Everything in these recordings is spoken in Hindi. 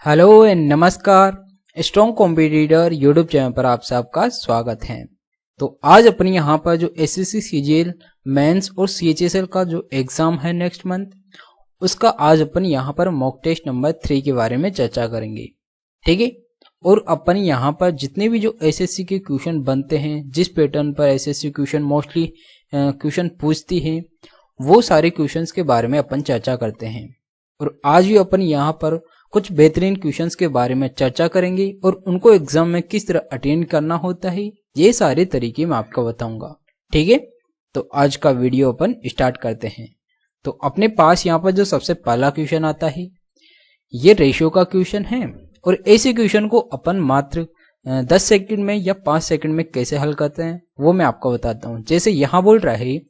हेलो एंड नमस्कार। स्ट्रॉन्ग कॉम्पिटिटर यूट्यूब चैनल पर आप सबका स्वागत है। तो आज अपने यहाँ पर जो एसएससी सीजीएल मेंस और सीएचएसएल का जो एग्जाम है नेक्स्ट मंथ, उसका आज अपन यहाँ पर मॉक टेस्ट नंबर 3 के बारे में चर्चा करेंगे। ठीक है। और अपन यहाँ पर जितने भी जो एसएससी के क्वेश्चन बनते हैं, जिस पैटर्न पर एसएससी क्वेश्चन मोस्टली क्वेश्चन पूछती है, वो सारे क्वेश्चंस के बारे में अपन चर्चा करते हैं। और आज भी अपन यहाँ पर कुछ बेहतरीन क्वेश्चंस के बारे में चर्चा करेंगे और उनको एग्जाम में किस तरह अटेंड करना होता है, ये सारे तरीके मैं आपको बताऊंगा। ठीक है। तो आज का वीडियो अपन स्टार्ट करते हैं। तो अपने पास यहाँ पर जो सबसे पहला क्वेश्चन आता है, ये रेशियो का क्वेश्चन है। और ऐसे क्वेश्चन को अपन मात्र 10 सेकंड में या 5 सेकंड में कैसे हल करते हैं वो मैं आपको बताता हूँ। जैसे यहाँ बोल रहा है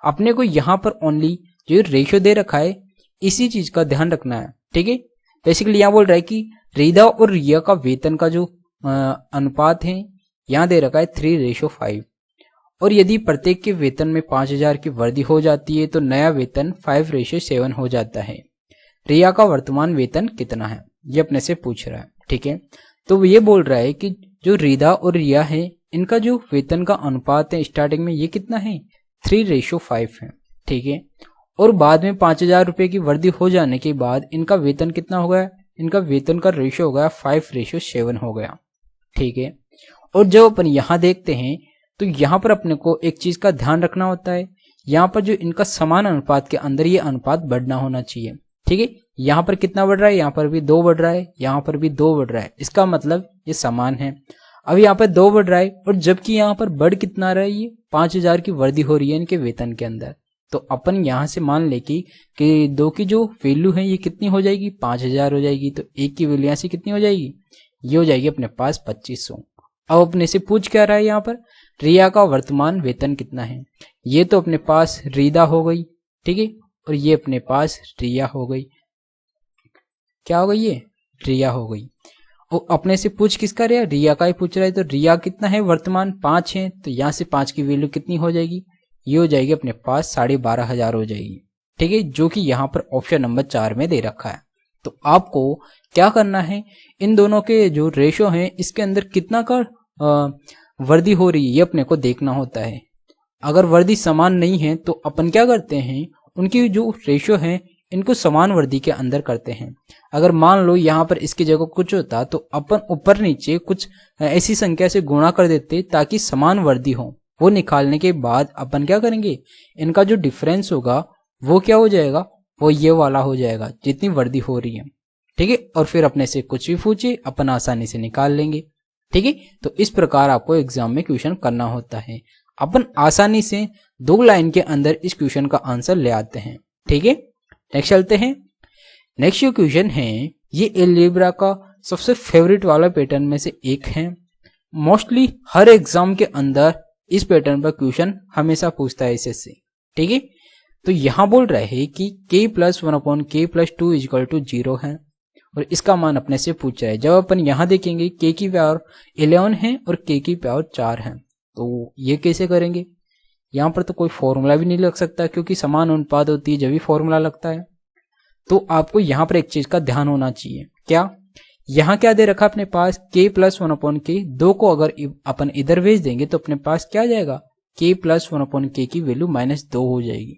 अपने को यहाँ पर ओनली जो रेशियो दे रखा है इसी चीज का ध्यान रखना है। ठीक है। बेसिकली यहाँ बोल रहा है कि रिदा और रिया का वेतन का जो अनुपात है यहाँ दे रखा है 3:5। और यदि प्रत्येक के वेतन में 5000 की वृद्धि हो जाती है तो नया वेतन 5:7 हो जाता है। रिया का वर्तमान वेतन कितना है, ये अपने से पूछ रहा है। ठीक है। तो ये बोल रहा है कि जो रिदा और रिया है इनका जो वेतन का अनुपात है स्टार्टिंग में ये कितना है, 3:5 है। ठीक है। और बाद में 5000 रुपए की वृद्धि हो जाने के बाद इनका वेतन कितना हो गया, इनका वेतन का रेशियो हो गया 5:7 हो गया। ठीक है। और जब अपन यहाँ देखते हैं तो यहाँ पर अपने को एक चीज का ध्यान रखना होता है, यहाँ पर जो इनका समान अनुपात के अंदर ये अनुपात बढ़ना होना चाहिए। ठीक है। यहाँ पर कितना बढ़ रहा है, यहाँ पर भी 2 बढ़ रहा है, यहाँ पर भी 2 बढ़ रहा है, इसका मतलब ये समान है। अब यहाँ पर 2 बढ़ रहा है और जबकि यहाँ पर बढ़ कितना रहा है, ये 5000 की वृद्धि हो रही है इनके वेतन के अंदर। तो अपन यहाँ से मान ले कि 2 की जो वैल्यू है ये कितनी हो जाएगी, 5000 हो जाएगी। तो 1 की वैल्यू यहाँ से कितनी हो जाएगी, ये हो जाएगी अपने पास 2500। अब अपने से पूछ क्या रहा है यहाँ पर, रिया का वर्तमान वेतन कितना है। ये तो अपने पास रिदा हो गई। ठीक है। और ये अपने पास रिया हो गई। क्या हो गई, ये रिया हो गई। और अपने से पूछ किसका रहा है, रिया का ही पूछ रहा है। तो रिया कितना है वर्तमान, 5 है। तो यहाँ से 5 की वैल्यू कितनी हो जाएगी, ये हो जाएगी अपने पास 12,500 हो जाएगी। ठीक है। जो कि यहाँ पर ऑप्शन नंबर 4 में दे रखा है। तो आपको क्या करना है, इन दोनों के जो रेशो हैं इसके अंदर कितना का वृद्धि हो रही है ये अपने को देखना होता है। अगर वृद्धि समान नहीं है तो अपन क्या करते हैं, उनकी जो रेशो है इनको समान वृद्धि के अंदर करते हैं। अगर मान लो यहाँ पर इसकी जगह कुछ होता तो अपन ऊपर नीचे कुछ ऐसी संख्या से गुणा कर देते ताकि समान वृद्धि हो। वो निकालने के बाद अपन क्या करेंगे, इनका जो डिफरेंस होगा वो क्या हो जाएगा, वो ये वाला हो जाएगा जितनी वृद्धि हो रही है। ठीक है। और फिर अपने से कुछ भी पूछे अपन आसानी से निकाल लेंगे। ठीक है। तो इस प्रकार आपको एग्जाम में क्वेश्चन करना होता है। अपन आसानी से 2 लाइन के अंदर इस क्वेश्चन का आंसर ले आते हैं। ठीक है। नेक्स्ट चलते हैं। नेक्स्ट जो क्वेश्चन है ये एलजेब्रा का सबसे फेवरेट वाला पैटर्न में से एक है। मोस्टली हर एग्जाम के अंदर इस पैटर्न पर क्वेश्चन हमेशा पूछता है एसएससी। ठीक है। तो यहां बोल रहे हैं कि k+1/k+2 = 0 है और इसका मान अपने से पूछ रहा है। जब अपन यहां देखेंगे k की पावर 11 है और k की पावर 4 है, तो ये कैसे करेंगे। यहाँ पर तो कोई फॉर्मूला भी नहीं लग सकता क्योंकि समान अनुपात होती है जब भी फॉर्मूला लगता है। तो आपको यहाँ पर एक चीज का ध्यान होना चाहिए, क्या यहाँ क्या दे रखा अपने पास, k+1/k। 2 को अगर अपन इधर भेज देंगे तो अपने पास क्या आ जाएगा, k+1/k की वैल्यू -2 हो जाएगी।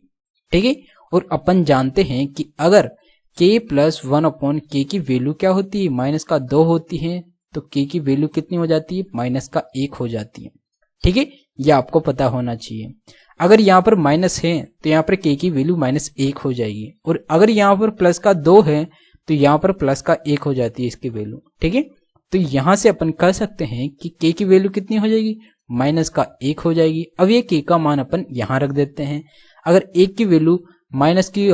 ठीक है। और अपन जानते हैं कि अगर k+1/k की वैल्यू क्या होती है, -2 होती है, तो k की वैल्यू कितनी हो जाती है, -1 हो जाती है। ठीक है। यह आपको पता होना चाहिए। अगर यहाँ पर माइनस है तो यहाँ पर k की वैल्यू -1 हो जाएगी। और अगर यहाँ पर +2 है तो यहाँ पर +1 हो जाती है इसकी वैल्यू। ठीक है। तो यहाँ से अपन कह सकते हैं कि k की वैल्यू कितनी हो जाएगी, -1 हो जाएगी। अब ये k का मान अपन यहाँ रख देते हैं। अगर 1 की वैल्यू माइनस की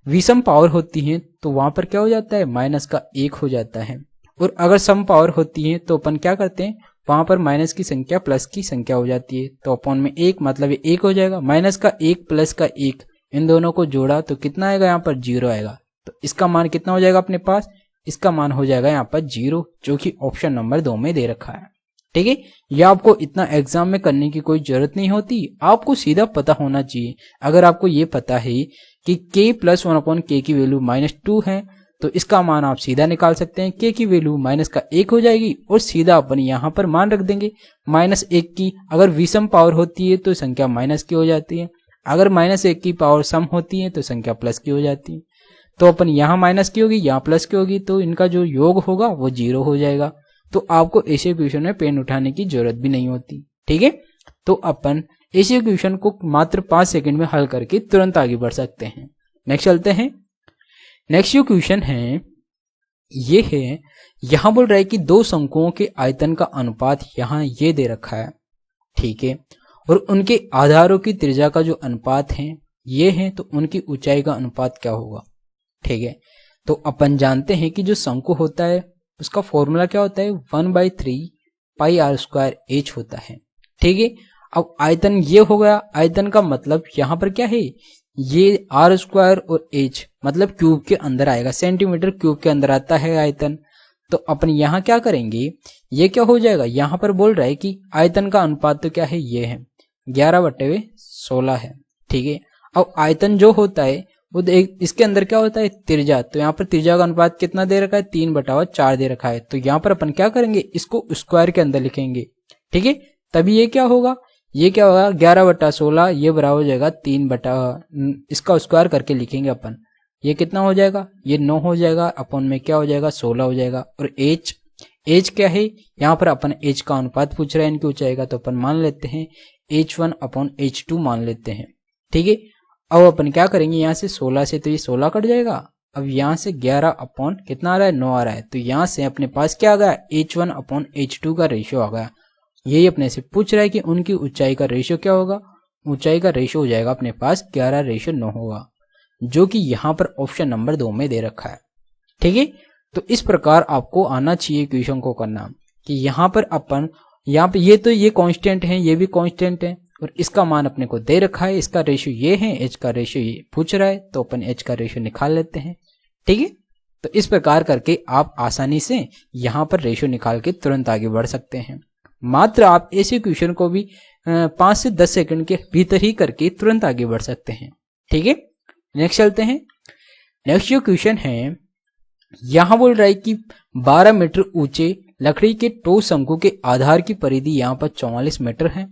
विषम पावर होती है तो वहां पर क्या हो जाता है, -1 हो जाता है। और अगर सम पावर होती है तो अपन क्या करते हैं, वहां पर माइनस की संख्या प्लस की संख्या हो जाती है। तो अपॉन में 1 मतलब ये 1 हो जाएगा। -1 +1 इन दोनों को जोड़ा तो कितना आएगा, यहाँ पर 0 आएगा। तो इसका मान कितना हो जाएगा अपने पास, इसका मान हो जाएगा यहाँ पर 0, जो कि ऑप्शन नंबर 2 में दे रखा है। ठीक है। यह आपको इतना एग्जाम में करने की कोई जरूरत नहीं होती, आपको सीधा पता होना चाहिए। अगर आपको ये पता है कि k+1/k की वैल्यू -2 है तो इसका मान आप सीधा निकाल सकते हैं। k की वैल्यू माइनस का 1 हो जाएगी और सीधा अपन यहाँ पर मान रख देंगे -1 की। अगर विषम पावर होती है तो संख्या माइनस की हो जाती है, अगर -1 की पावर सम होती है तो संख्या प्लस की हो जाती है। तो अपन यहाँ माइनस की होगी, यहाँ प्लस की होगी, तो इनका जो योग होगा वो 0 हो जाएगा। तो आपको ऐसे क्वेश्चन में पेन उठाने की जरूरत भी नहीं होती। ठीक है, तो अपन ऐसे क्वेश्चन को मात्र 5 सेकंड में हल करके तुरंत आगे बढ़ सकते हैं। नेक्स्ट चलते हैं। नेक्स्ट जो क्वेश्चन है ये है, यहां बोल रहा है कि दो शंकुओं के आयतन का अनुपात यहां ये दे रखा है। ठीक है, और उनके आधारों की त्रिज्या का जो अनुपात है ये है, तो उनकी ऊंचाई का अनुपात क्या होगा। ठीक है, तो अपन जानते हैं कि जो शंकु होता है उसका फॉर्मूला क्या होता है, 1/3 पाई r स्क्वायर h होता है। ठीक है, अब आयतन ये हो गया। आयतन का मतलब यहाँ पर क्या है, ये r स्क्वायर और h मतलब क्यूब के अंदर आएगा, सेंटीमीटर क्यूब के अंदर आता है आयतन। तो अपन यहाँ क्या करेंगे, ये क्या हो जाएगा, यहाँ पर बोल रहा है कि आयतन का अनुपात तो क्या है, ये है 11/16 है। ठीक है, अब आयतन जो होता है वो इसके अंदर क्या होता है, त्रिज्या। तो यहाँ पर त्रिज्या का अनुपात कितना दे रखा है, 3/4 दे रखा है। तो यहाँ पर अपन क्या करेंगे, इसको स्क्वायर के अंदर लिखेंगे। ठीक है, तभी ये क्या होगा, ये क्या होगा 11/16, ये बराबर हो जाएगा 3 इसका स्क्वायर करके लिखेंगे अपन, ये कितना हो जाएगा, ये 9 हो जाएगा, अपन में क्या हो जाएगा 16 हो जाएगा। और h क्या है, यहाँ पर अपन h का अनुपात पूछ रहा है इनकी ऊंचाई का, तो अपन मान लेते हैं h1/h2 मान लेते हैं। ठीक है, अब अपन क्या करेंगे, यहाँ से 16 से तो ये 16 कट जाएगा। अब यहाँ से 11 कितना आ रहा है, 9 आ रहा है। तो यहाँ से अपने पास क्या आ गया, h1/h2 का रेशियो आ गया। यही अपने से पूछ रहा है कि उनकी ऊंचाई का रेशियो क्या होगा। ऊंचाई का रेशियो हो जाएगा अपने पास 11/9 होगा, जो कि यहाँ पर ऑप्शन नंबर 2 में दे रखा है। ठीक है, तो इस प्रकार आपको आना चाहिए क्वेश्चन को करना कि यहाँ पर अपन यहाँ पे ये कांस्टेंट है, ये भी कांस्टेंट है, और इसका मान अपने को दे रखा है, इसका रेशियो ये है, h का रेशियो ये पूछ रहा है, तो अपन h का रेशियो निकाल लेते हैं। ठीक है, तो इस प्रकार करके आप आसानी से यहाँ पर रेशियो निकाल के तुरंत आगे बढ़ सकते हैं। मात्र आप ऐसे क्वेश्चन को भी 5 से 10 सेकंड के भीतर ही करके तुरंत आगे बढ़ सकते हैं। ठीक है, नेक्स्ट चलते हैं। नेक्स्ट जो क्वेश्चन है, यहां बोल रहा है कि 12 मीटर ऊंचे लकड़ी के ठोस शंकु के आधार की परिधि यहाँ पर 44 मीटर है,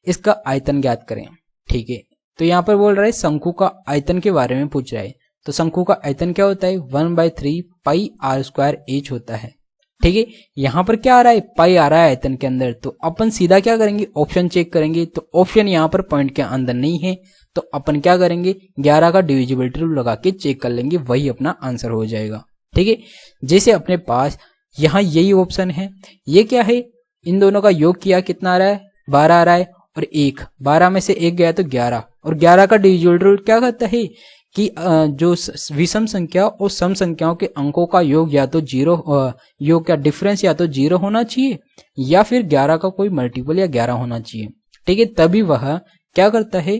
इसका आयतन ज्ञात करें। ठीक है, तो यहाँ पर बोल रहा है शंकु का आयतन के बारे में पूछ रहा है। तो शंकु का आयतन क्या होता है, 1/3 पाई r स्क्वायर h होता है। ठीक है, यहाँ पर क्या आ रहा है, पाई आ रहा है आयतन के अंदर। तो अपन सीधा क्या करेंगे, ऑप्शन चेक करेंगे। तो ऑप्शन यहाँ पर पॉइंट के अंदर नहीं है, तो अपन क्या करेंगे 11 का डिविजिबिलिटी रूल लगा के चेक कर लेंगे, वही अपना आंसर हो जाएगा। ठीक है, जैसे अपने पास यहाँ यही ऑप्शन है, ये क्या है, इन दोनों का योग किया कितना आ रहा है, 12 आ रहा है, और 1 12 में से 1 गया तो 11, और 11 का डिविजिबिलिटी रूल क्या कहता है कि जो विषम संख्या और सम संख्याओं के अंकों का योग या तो 0 योग का डिफरेंस या तो 0 होना चाहिए या फिर 11 का कोई मल्टीपल या 11 होना चाहिए। ठीक है, तभी वह क्या करता है,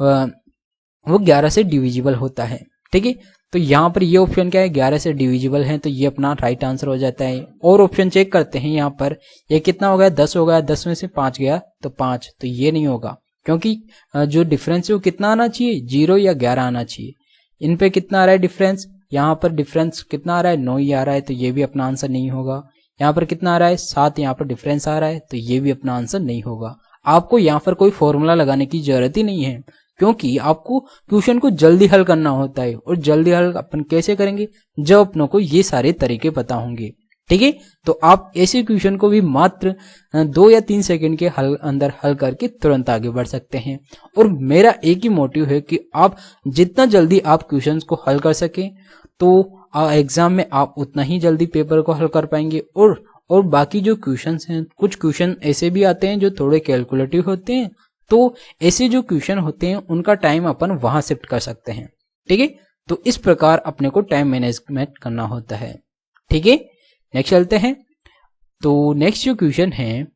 वो 11 से डिविजिबल होता है। ठीक है, तो यहाँ पर ये ऑप्शन क्या है, 11 से डिविजिबल है, तो ये अपना राइट आंसर हो जाता है। और ऑप्शन चेक करते हैं, यहाँ पर ये कितना हो गया, 10 हो गया, 10 में से 5 गया तो 5, तो ये नहीं होगा, क्योंकि जो डिफरेंस है वो कितना आना चाहिए, 0 या 11 आना चाहिए। इन पे कितना आ रहा है डिफरेंस, यहाँ पर डिफरेंस कितना आ रहा है, 9 ही आ रहा है, तो ये भी अपना आंसर नहीं होगा। यहाँ पर कितना आ रहा है, 7 यहाँ पर डिफरेंस आ रहा है, तो ये भी अपना आंसर नहीं होगा। आपको यहाँ पर कोई फॉर्मूला लगाने की जरूरत ही नहीं है, क्योंकि आपको क्वेश्चन को जल्दी हल करना होता है। और जल्दी हल अपन कैसे करेंगे, जब अपनों को ये सारे तरीके पता होंगे। ठीक है, तो आप ऐसे क्वेश्चन को भी मात्र 2 या 3 सेकंड के अंदर हल करके तुरंत आगे बढ़ सकते हैं। और मेरा एक ही मोटिव है कि आप जितना जल्दी आप क्वेश्चंस को हल कर सकें, तो एग्जाम में आप उतना ही जल्दी पेपर को हल कर पाएंगे। और बाकी जो क्वेश्चंस हैं, कुछ क्वेश्चन ऐसे भी आते हैं जो थोड़े कैलकुलेटिव होते हैं, तो ऐसे जो क्वेश्चन होते हैं उनका टाइम अपन वहां शिफ्ट कर सकते हैं। ठीक है, तो इस प्रकार अपने को टाइम मैनेजमेंट करना होता है। ठीक है, नेक्स्ट चलते हैं। तो नेक्स्ट जो क्वेश्चन है,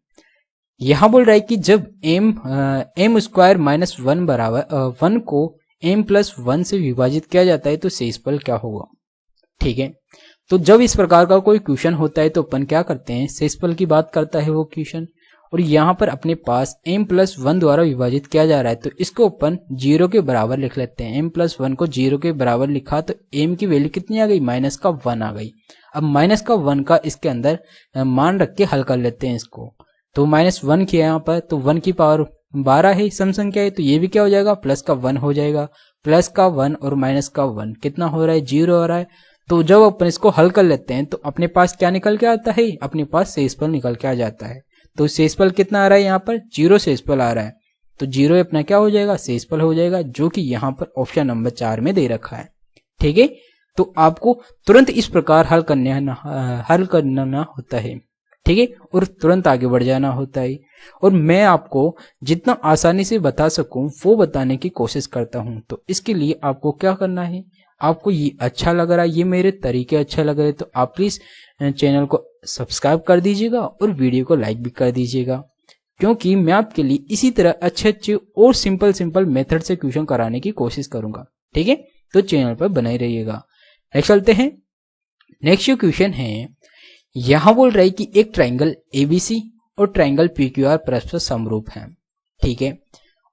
यहां बोल रहा है कि जब m स्क्वायर माइनस 1 बराबर 1 को m+1 से विभाजित किया जाता है तो शेषफल क्या होगा। ठीक है, तो जब इस प्रकार का कोई क्वेश्चन होता है तो अपन क्या करते हैं, शेषफल की बात करता है वो क्वेश्चन, और यहाँ पर अपने पास m+1 द्वारा विभाजित किया जा रहा है, तो इसको अपन 0 के बराबर लिख लेते हैं। m+1 को 0 के बराबर लिखा तो m की वैल्यू कितनी आ गई, -1 आ गई। अब -1 का इसके अंदर मान रख के हल कर लेते हैं इसको। तो -1 किया यहाँ पर, तो 1 की पावर 12 है, सम संख्या है, तो ये भी क्या हो जाएगा, +1 हो जाएगा। +1 और -1 कितना हो रहा है, 0 हो रहा है। तो जब अपन इसको हल कर लेते हैं तो अपने पास क्या निकल के आता है, अपने पास शेषफल निकल के आ जाता है। तो शेषफल कितना आ रहा है, यहाँ पर 0 शेषफल आ रहा है, तो 0 अपना क्या हो जाएगा, शेषफल हो जाएगा, जो कि यहाँ पर ऑप्शन नंबर 4 में दे रखा है। ठीक है, तो आपको तुरंत इस प्रकार हल करना होता है। ठीक है, और तुरंत आगे बढ़ जाना होता है। और मैं आपको जितना आसानी से बता सकूं वो बताने की कोशिश करता हूं। तो इसके लिए आपको क्या करना है, आपको ये अच्छा लग रहा है, ये मेरे तरीके अच्छे लग रहे, तो आप प्लीज चैनल को सब्सक्राइब कर दीजिएगा और वीडियो को लाइक भी कर दीजिएगा, क्योंकि मैं आपके लिए इसी तरह अच्छे और सिंपल मेथड से क्वेश्चन कराने की कोशिश करूंगा। ठीक है, तो चैनल पर बने रहिएगा। नेक्स्ट चलते हैं। नेक्स्ट क्वेश्चन है, यहां बोल रहा है कि एक ट्राइंगल एबीसी और ट्राइंगल पीक्यूआर परस्पर समरूप है। ठीक है,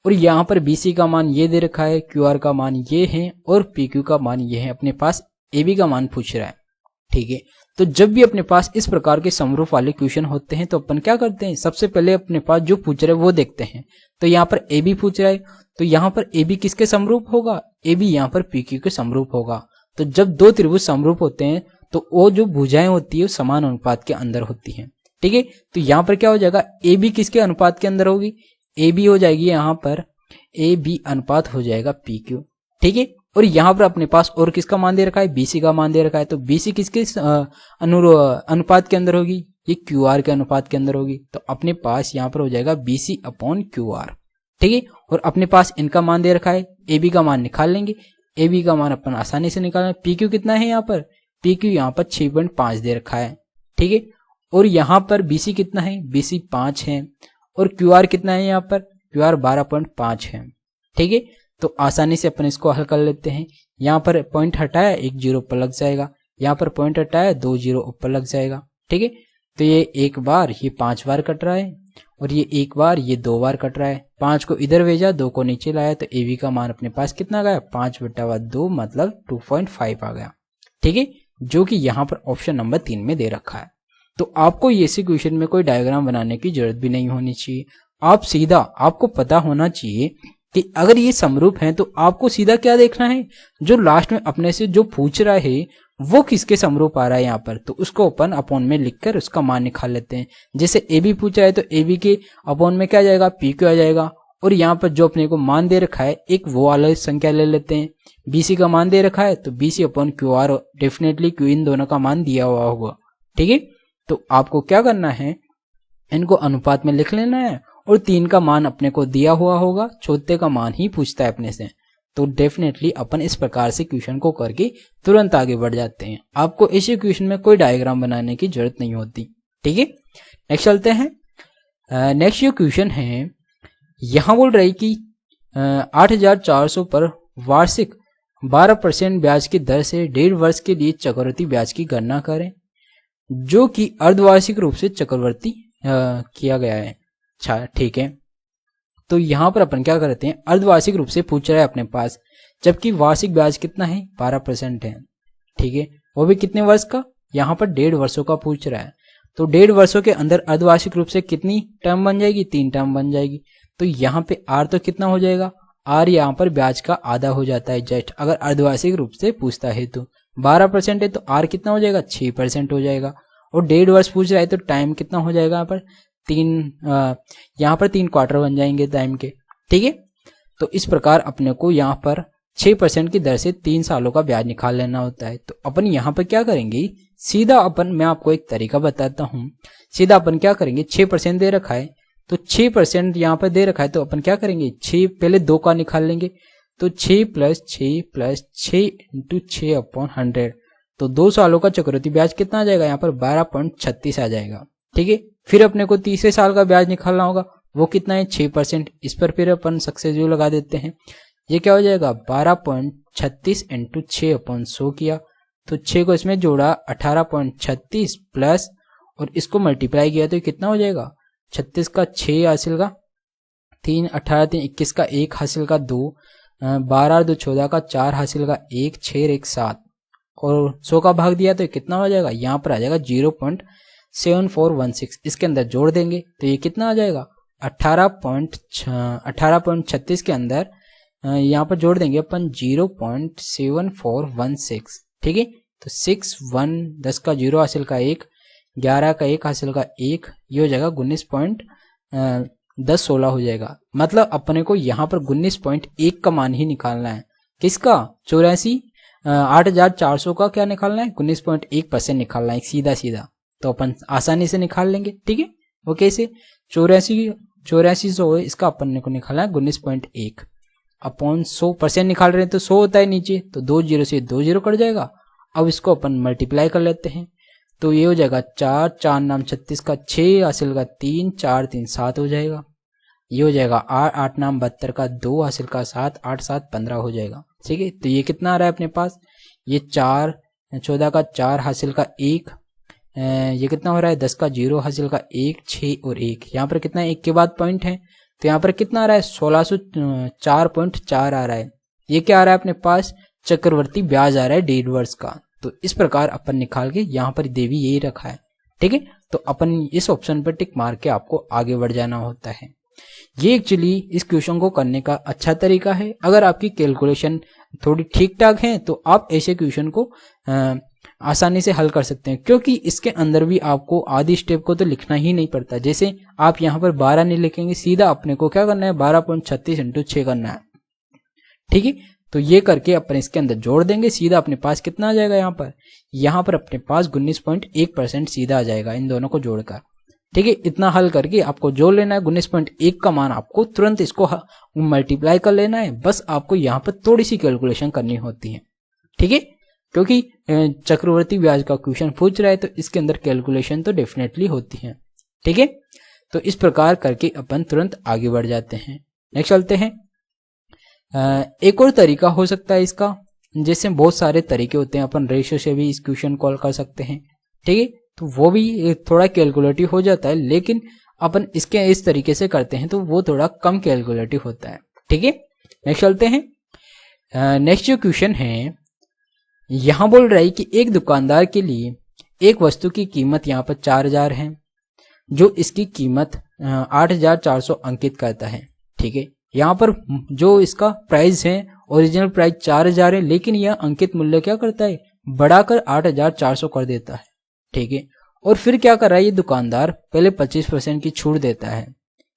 और यहाँ पर BC का मान ये दे रखा है, QR का मान ये है और PQ का मान ये है। अपने पास AB का मान पूछ रहा है। ठीक है, तो जब भी अपने पास इस प्रकार के समरूप वाले क्वेश्चन होते हैं तो अपन क्या करते हैं, सबसे पहले अपने पास जो पूछ रहा है वो देखते हैं। तो यहाँ पर AB पूछ रहा है, तो यहाँ पर AB किसके समरूप होगा, AB यहाँ पर PQ के समरूप होगा। तो जब दो त्रिभुज समरूप होते हैं तो वो जो भुजाएं होती है वो समान अनुपात के अंदर होती हैं। ठीक है, तो यहाँ पर क्या हो जाएगा, AB किसके अनुपात के अंदर होगी, AB हो जाएगी यहाँ पर AB अनुपात हो जाएगा PQ। ठीक है, और यहाँ पर अपने पास और किसका मान दे रखा है, BC का मान दे रखा है, तो BC किसके अनुपात के अंदर होगी, ये QR के अनुपात के अंदर होगी। तो अपने पास यहाँ पर हो जाएगा BC/QR। ठीक है, और अपने पास इनका मान दे रखा है, AB का मान निकाल लेंगे, AB का मान अपन आसानी से निकालें। PQ कितना है यहाँ पर, PQ यहाँ पर 6.5 दे रखा है। ठीक है, और यहाँ पर BC कितना है, BC 5 है, और QR कितना है यहाँ पर, QR 12.5 है। ठीक है, तो आसानी से अपन इसको हल कर लेते हैं। यहाँ पर पॉइंट हटाया, 1 0 ऊपर लग जाएगा, यहाँ पर पॉइंट हटाया, 2 0 ऊपर लग जाएगा। ठीक है, तो ये 1 बार, ये 5 बार कट रहा है, और ये 1 बार, ये 2 बार कट रहा है। 5 को इधर भेजा, 2 को नीचे लाया, तो AB का मान अपने पास कितना गया, 5/2 मतलब 2.5 आ गया। ठीक है, जो कि यहाँ पर ऑप्शन नंबर 3 में दे रखा है। तो आपको ये सी क्वेश्चन में कोई डायग्राम बनाने की जरूरत भी नहीं होनी चाहिए। आप सीधा, आपको पता होना चाहिए कि अगर ये समरूप है तो आपको सीधा क्या देखना है, जो लास्ट में अपने से जो पूछ रहा है वो किसके समरूप आ रहा है यहाँ पर, तो उसको अपन अपॉन में लिखकर उसका मान निकाल लेते हैं। जैसे AB पूछा है तो AB के अपॉन में क्या आ जाएगा, PQ आ जाएगा, और यहाँ पर जो अपने को मान दे रखा है एक वो वाला संख्या ले लेते हैं। BC का मान दे रखा है तो BC/QR, डेफिनेटली Q इन दोनों का मान दिया हुआ होगा। ठीक है, तो आपको क्या करना है, इनको अनुपात में लिख लेना है, और 3 का मान अपने को दिया हुआ होगा, चौथे का मान ही पूछता है अपने से। तो डेफिनेटली अपन इस प्रकार से क्वेश्चन को करके तुरंत आगे बढ़ जाते हैं। आपको इसी क्वेश्चन में कोई डायग्राम बनाने की जरूरत नहीं होती। ठीक है, नेक्स्ट चलते हैं। नेक्स्ट जो क्वेश्चन है, यहाँ बोल रही कि 8,400 पर वार्षिक 12% ब्याज की दर से 1.5 वर्ष के लिए चक्रवृद्धि ब्याज की गणना करें, जो कि अर्धवार्षिक रूप से चक्रवृद्धि किया गया है। अच्छा, ठीक है, तो यहाँ पर अपन क्या करते हैं, अर्धवार्षिक रूप से पूछ रहा है अपने पास, जबकि वार्षिक ब्याज कितना है, 12% है। ठीक है, वो भी कितने वर्ष का, यहाँ पर 1.5 वर्षों का पूछ रहा है। तो 1.5 वर्षों के अंदर अर्धवार्षिक रूप से कितनी टर्म बन जाएगी, 3 टर्म बन जाएगी। तो यहाँ पे R तो कितना हो जाएगा, R यहाँ पर ब्याज का आधा हो जाता है जस्ट, अगर अर्धवार्षिक रूप से पूछता है तो 12% है तो R कितना हो जाएगा, 6% हो जाएगा। और 1.5 वर्ष पूछ रहा है तो टाइम कितना हो जाएगा, यहाँ पर 3 क्वार्टर बन जाएंगे टाइम के। ठीक है, तो इस प्रकार अपने को यहाँ पर 6% की दर से 3 सालों का ब्याज निकाल लेना होता है। तो अपन यहाँ पर क्या करेंगे, सीधा अपन, मैं आपको एक तरीका बताता हूँ, सीधा अपन क्या करेंगे, 6% दे रखा है तो 6% यहाँ पर दे रखा है, तो अपन क्या करेंगे, 6 पहले 2 का निकाल लेंगे, तो 6 + 6 + 6 × 6/100, तो 2 सालों का चक्रवृद्धि ब्याज कितना आ जाएगा, यहाँ पर 12.36 आ जाएगा। ठीक है, फिर अपने को तीसरे साल का ब्याज निकालना होगा, वो कितना है, 6%। इस पर फिर अपन सक्सेसिव लगा देते हैं, ये क्या हो जाएगा, 12.36 × 6/100 किया, तो 6 को इसमें जोड़ा, 18.36 प्लस, और इसको मल्टीप्लाई किया तो कितना हो जाएगा, 36 का 6 हासिल का 3, 18 3 21 का 1 हासिल का 2, 12 2 14 का 4 हासिल का 1, 6 1 7 और 100 का भाग दिया तो ये कितना हो जाएगा, यहाँ पर आ जाएगा 0.7416। इसके अंदर जोड़ देंगे तो ये कितना आ जाएगा 18.36 के अंदर यहाँ पर जोड़ देंगे अपन 0.7416। ठीक है, तो 6 1 10 का 0 हासिल का 1, 11 का 1 हासिल का 1, ये हो जाएगा 19.1016 हो जाएगा। मतलब अपने को यहाँ पर 19.1 का मान ही निकालना है। किसका 8400 का क्या निकालना है 19.1% निकालना है सीधा सीधा। तो अपन आसानी से निकाल लेंगे। ठीक है, वो कैसे 8400 इसका अपन को निकालना है 19.1 अपॉन 100% निकाल रहे हैं तो 100 होता है नीचे, तो 2 0 से 2 0 कट जाएगा। अब इसको अपन मल्टीप्लाई कर लेते हैं तो ये हो जाएगा 4 4 नाम 36 का 6 हासिल का 3, 4 3 7 हो जाएगा। ये हो जाएगा 8 8 नाम 72 का 2 हासिल का 7, 8 7 15 हो जाएगा। ठीक है, तो ये कितना आ रहा है अपने पास, ये 4 14 का 4 हासिल का 1, ये कितना हो रहा है 10 का 0 हासिल का 1, 6 और 1, यहाँ पर कितना 1 के बाद पॉइंट है तो यहाँ पर कितना आ रहा है 1604.4 आ रहा है। ये क्या आ रहा है अपने पास चक्रवर्ती ब्याज आ रहा है डेढ़ वर्ष का। तो इस प्रकार अपन निकाल के यहाँ पर देवी यही रखा है। ठीक है, तो अपन इस ऑप्शन पर टिक मार के आपको आगे बढ़ जाना होता है। ये एक्चुअली इस क्वेश्चन को करने का अच्छा तरीका है। अगर आपकी कैलकुलेशन थोड़ी ठीक ठाक है तो आप ऐसे क्वेश्चन को आसानी से हल कर सकते हैं, क्योंकि इसके अंदर भी आपको आधी स्टेप को तो लिखना ही नहीं पड़ता। जैसे आप यहाँ पर 12 नहीं लिखेंगे, सीधा अपने को क्या करना है 12.36 × 6 करना है। ठीक है, तो ये करके अपन इसके अंदर जोड़ देंगे, सीधा अपने पास कितना आ जाएगा, यहाँ पर अपने पास 19.1% सीधा आ जाएगा इन दोनों को जोड़कर। ठीक है, इतना हल करके आपको जोड़ लेना है 19.1 का मान, आपको तुरंत इसको मल्टीप्लाई कर लेना है। बस आपको यहाँ पर थोड़ी सी कैलकुलेशन करनी होती है। ठीक है, क्योंकि चक्रवर्ती ब्याज का क्वेश्चन पूछ रहा है तो इसके अंदर कैलकुलेशन तो डेफिनेटली होती है। ठीक है, तो इस प्रकार करके अपन तुरंत आगे बढ़ जाते हैं। नेक्स्ट चलते हैं। एक और तरीका हो सकता है इसका, जैसे बहुत सारे तरीके होते हैं, अपन रेशियो से भी इस क्वेश्चन कॉल कर सकते हैं। ठीक है, तो वो भी थोड़ा कैलकुलेटिव हो जाता है, लेकिन अपन इसके इस तरीके से करते हैं तो वो थोड़ा कम कैलकुलेटिव होता है। ठीक है, नेक्स्ट चलते हैं। नेक्स्ट जो क्वेश्चन है यहां बोल रहा है कि एक दुकानदार के लिए एक वस्तु की कीमत यहाँ पर 4000 है, जो इसकी कीमत 8400 अंकित करता है। ठीक है, यहाँ पर जो इसका प्राइस है ओरिजिनल प्राइस 4000 है, लेकिन यह अंकित मूल्य क्या करता है बढ़ाकर 8400 कर देता है। ठीक है, और फिर क्या कर रहा है ये दुकानदार पहले 25% की छूट देता है।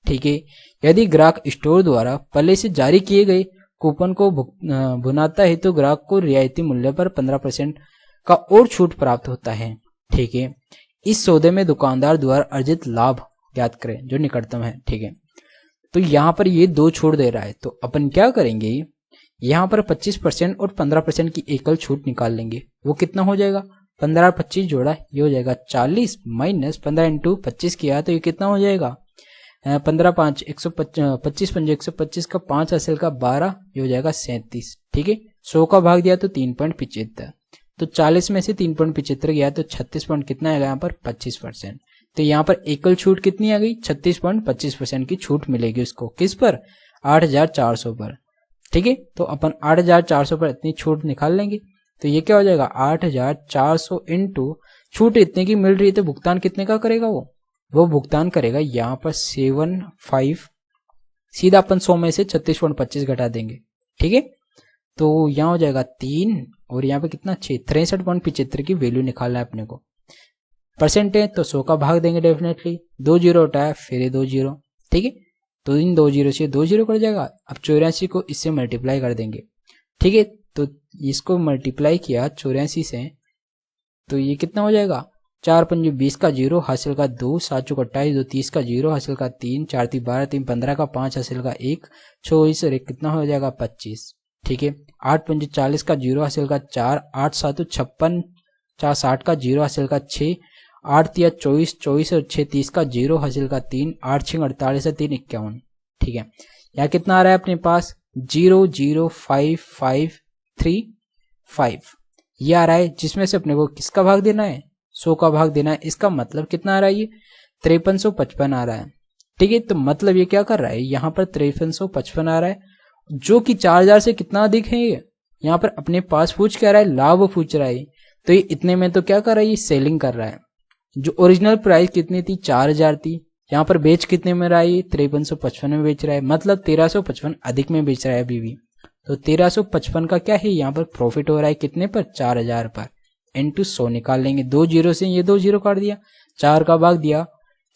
ठीक है, यदि ग्राहक स्टोर द्वारा पहले से जारी किए गए कूपन को भुनाता है तो ग्राहक को रियायती मूल्य पर 15% का और छूट प्राप्त होता है। ठीक है, इस सौदे में दुकानदार द्वारा अर्जित लाभ ज्ञात करें जो निकटतम है। ठीक है, तो यहाँ पर ये दो छूट दे रहा है, तो अपन क्या करेंगे यहाँ पर 25% और 15% की एकल छूट निकाल लेंगे। वो कितना हो जाएगा 15 25 जोड़ा ये हो जाएगा 40 माइनस 15 × 25 किया तो ये कितना हो जाएगा 15 5 125 5 125 का 5 हासिल का 12 ये हो जाएगा 37। ठीक है, 100 का भाग दिया तो 3.75, तो 40 में से 3.75 गया तो 36 पॉइंट कितना आएगा यहाँ पर 25%। तो यहाँ पर एकल छूट कितनी आ गई 36.25% की छूट मिलेगी उसको, किस पर 8400 पर। ठीक है, तो अपन 8400 पर इतनी छूट निकाल लेंगे तो ये क्या हो जाएगा 8400 इंटू छूट इतने की मिल रही है तो भुगतान कितने का करेगा वो भुगतान करेगा यहाँ पर 75, सीधा अपन 100 में से 36.25 घटा देंगे। ठीक है, तो यहाँ हो जाएगा 3 और यहाँ पे कितना 6 63.75 की वैल्यू निकालना है अपने को। परसेंट है तो 100 का भाग देंगे डेफिनेटली, 2 0 उठाया फिर 2 0। ठीक है, तो इन 2 0 से 2 0 कर जाएगा। अब 84 को इससे मल्टीप्लाई कर देंगे। ठीक है, तो इसको मल्टीप्लाई किया 84 से तो ये कितना हो जाएगा 4 5 20 का 0 हासिल का 2, 7 चौक 28, 2 30 का 0 हासिल का 3, 4 3 12 3 15 का 5 हासिल का 1, 24 और 1 कितना हो जाएगा 25। ठीक है, 8 5 40 का 0 हासिल का 4, 8 7 56, 4 60 का 0 हासिल का 6, 8 3 24, 24 और 6 30 का 0 हासिल का 3, 8 6 48 और 3 51। ठीक है, यहाँ कितना आ रहा है अपने पास 00553 ये आ रहा है, जिसमें से अपने को किसका भाग देना है 100 का भाग देना है। इसका मतलब कितना आ रहा है ये 5355 आ रहा है। ठीक है। तो मतलब ये क्या कर रहा है, यहाँ पर 5355 आ रहा है, जो कि 4000 से कितना अधिक है। ये यहाँ पर अपने पास पूछ क्या रहा है, लाभ पूछ रहा है। तो ये इतने में तो क्या कर रहा है, ये सेलिंग कर रहा है। जो ओरिजिनल प्राइस कितनी थी, 4000 थी, यहाँ पर बेच कितने में रहा है, ये 5355 में बेच रहा है, मतलब 1355 अधिक में बेच रहा है अभी भी। तो 1355 का क्या है, यहाँ पर प्रॉफिट हो रहा है कितने पर, 4000 पर। इनटू 100 निकाल लेंगे, 2 जीरो से ये 2 जीरो काट दिया, 4 का भाग दिया,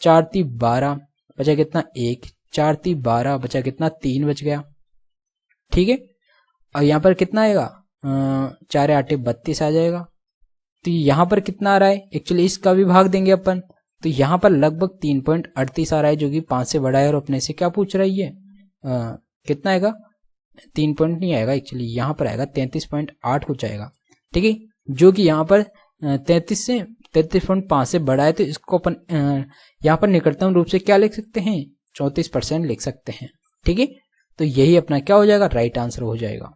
4 × 3 = 12, बचा कितना 1, 4 × 3 = 12, बचा कितना 3 बच गया। ठीक है। और यहाँ पर कितना आएगा, 4 × 8 = 32 आ जाएगा। तो यहाँ पर कितना आ रहा है, एक्चुअली इसका भी भाग देंगे अपन, तो यहाँ पर लगभग 3.38 आ रहा है, जो कि 5 से बड़ा है। और अपने से क्या पूछ रहा है ये, कितना आएगा, 3 पॉइंट नहीं आएगा एक्चुअली, यहाँ पर आएगा 33.8 कुछ आएगा। ठीक है, जो कि यहाँ पर 33.5 से बड़ा है। तो इसको अपन यहाँ पर निकटतम रूप से क्या लिख सकते हैं, 34% लिख सकते हैं। ठीक है, तो यही अपना क्या हो जाएगा, राइट आंसर हो जाएगा।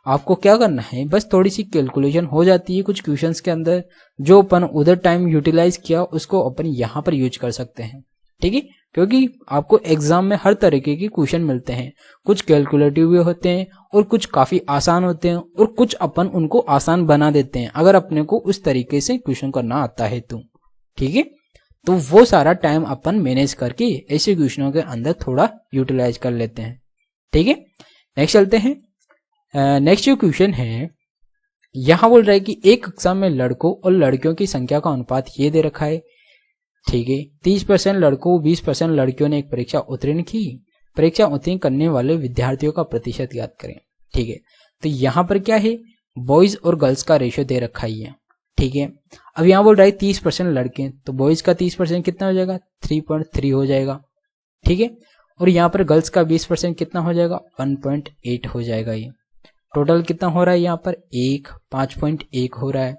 आपको क्या करना है, बस थोड़ी सी कैलकुलेशन हो जाती है कुछ क्वेश्चंस के अंदर, जो अपन उधर टाइम यूटिलाइज किया उसको अपन यहाँ पर यूज कर सकते हैं। ठीक है, क्योंकि आपको एग्जाम में हर तरीके के क्वेश्चन मिलते हैं, कुछ कैलकुलेटिव भी होते हैं और कुछ काफी आसान होते हैं, और कुछ अपन उनको आसान बना देते हैं अगर अपने को उस तरीके से क्वेश्चन करना आता है तो। ठीक है, तो वो सारा टाइम अपन मैनेज करके ऐसे क्वेश्चनों के अंदर थोड़ा यूटिलाइज कर लेते हैं। ठीक है, नेक्स्ट चलते हैं। नेक्स्ट जो क्वेश्चन है, यहां बोल रहा है कि एक कक्षा में लड़कों और लड़कियों की संख्या का अनुपात ये दे रखा है। ठीक है, 30% लड़कों 20% लड़कियों ने एक परीक्षा उत्तीर्ण की। परीक्षा उत्तीर्ण करने वाले विद्यार्थियों का प्रतिशत याद करें। ठीक है, तो यहाँ पर क्या है, बॉयज और गर्ल्स का रेशियो दे रखा ही है। ठीक है, अब यहाँ बोल रहा है 30% लड़के, तो बॉयज का 30% कितना हो जाएगा, 3.3 हो जाएगा। ठीक है, और यहाँ पर गर्ल्स का 20% कितना हो जाएगा, 1.8 हो जाएगा। ये टोटल कितना हो रहा है, यहाँ पर 5.1 हो रहा है।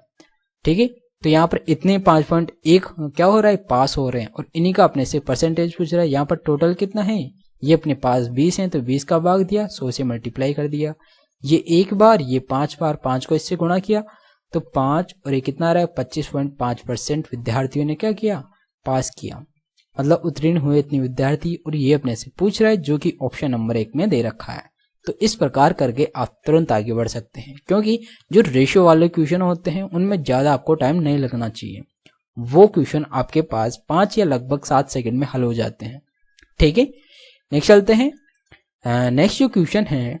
ठीक है, तो यहाँ पर इतने 5.1 क्या हो रहा है, पास हो रहे हैं, और इन्हीं का अपने से परसेंटेज पूछ रहा है। यहाँ पर टोटल कितना है, ये अपने पास 20 है, तो 20 का भाग दिया, 100 से मल्टीप्लाई कर दिया। ये एक बार, ये 5 बार, 5 को इससे गुणा किया, तो 5 और ये कितना आ रहा है, 25.5% विद्यार्थियों ने क्या किया, पास किया, मतलब उत्तीर्ण हुए इतने विद्यार्थी। और ये अपने से पूछ रहा है, जो कि ऑप्शन नंबर 1 में दे रखा है। तो इस प्रकार करके आप तुरंत आगे बढ़ सकते हैं, क्योंकि जो रेशियो वाले क्वेश्चन होते हैं उनमें ज्यादा आपको टाइम नहीं लगना चाहिए। वो क्वेश्चन आपके पास 5 या लगभग 7 सेकंड में हल हो जाते हैं। ठीक है, नेक्स्ट चलते हैं। नेक्स्ट जो क्वेश्चन है,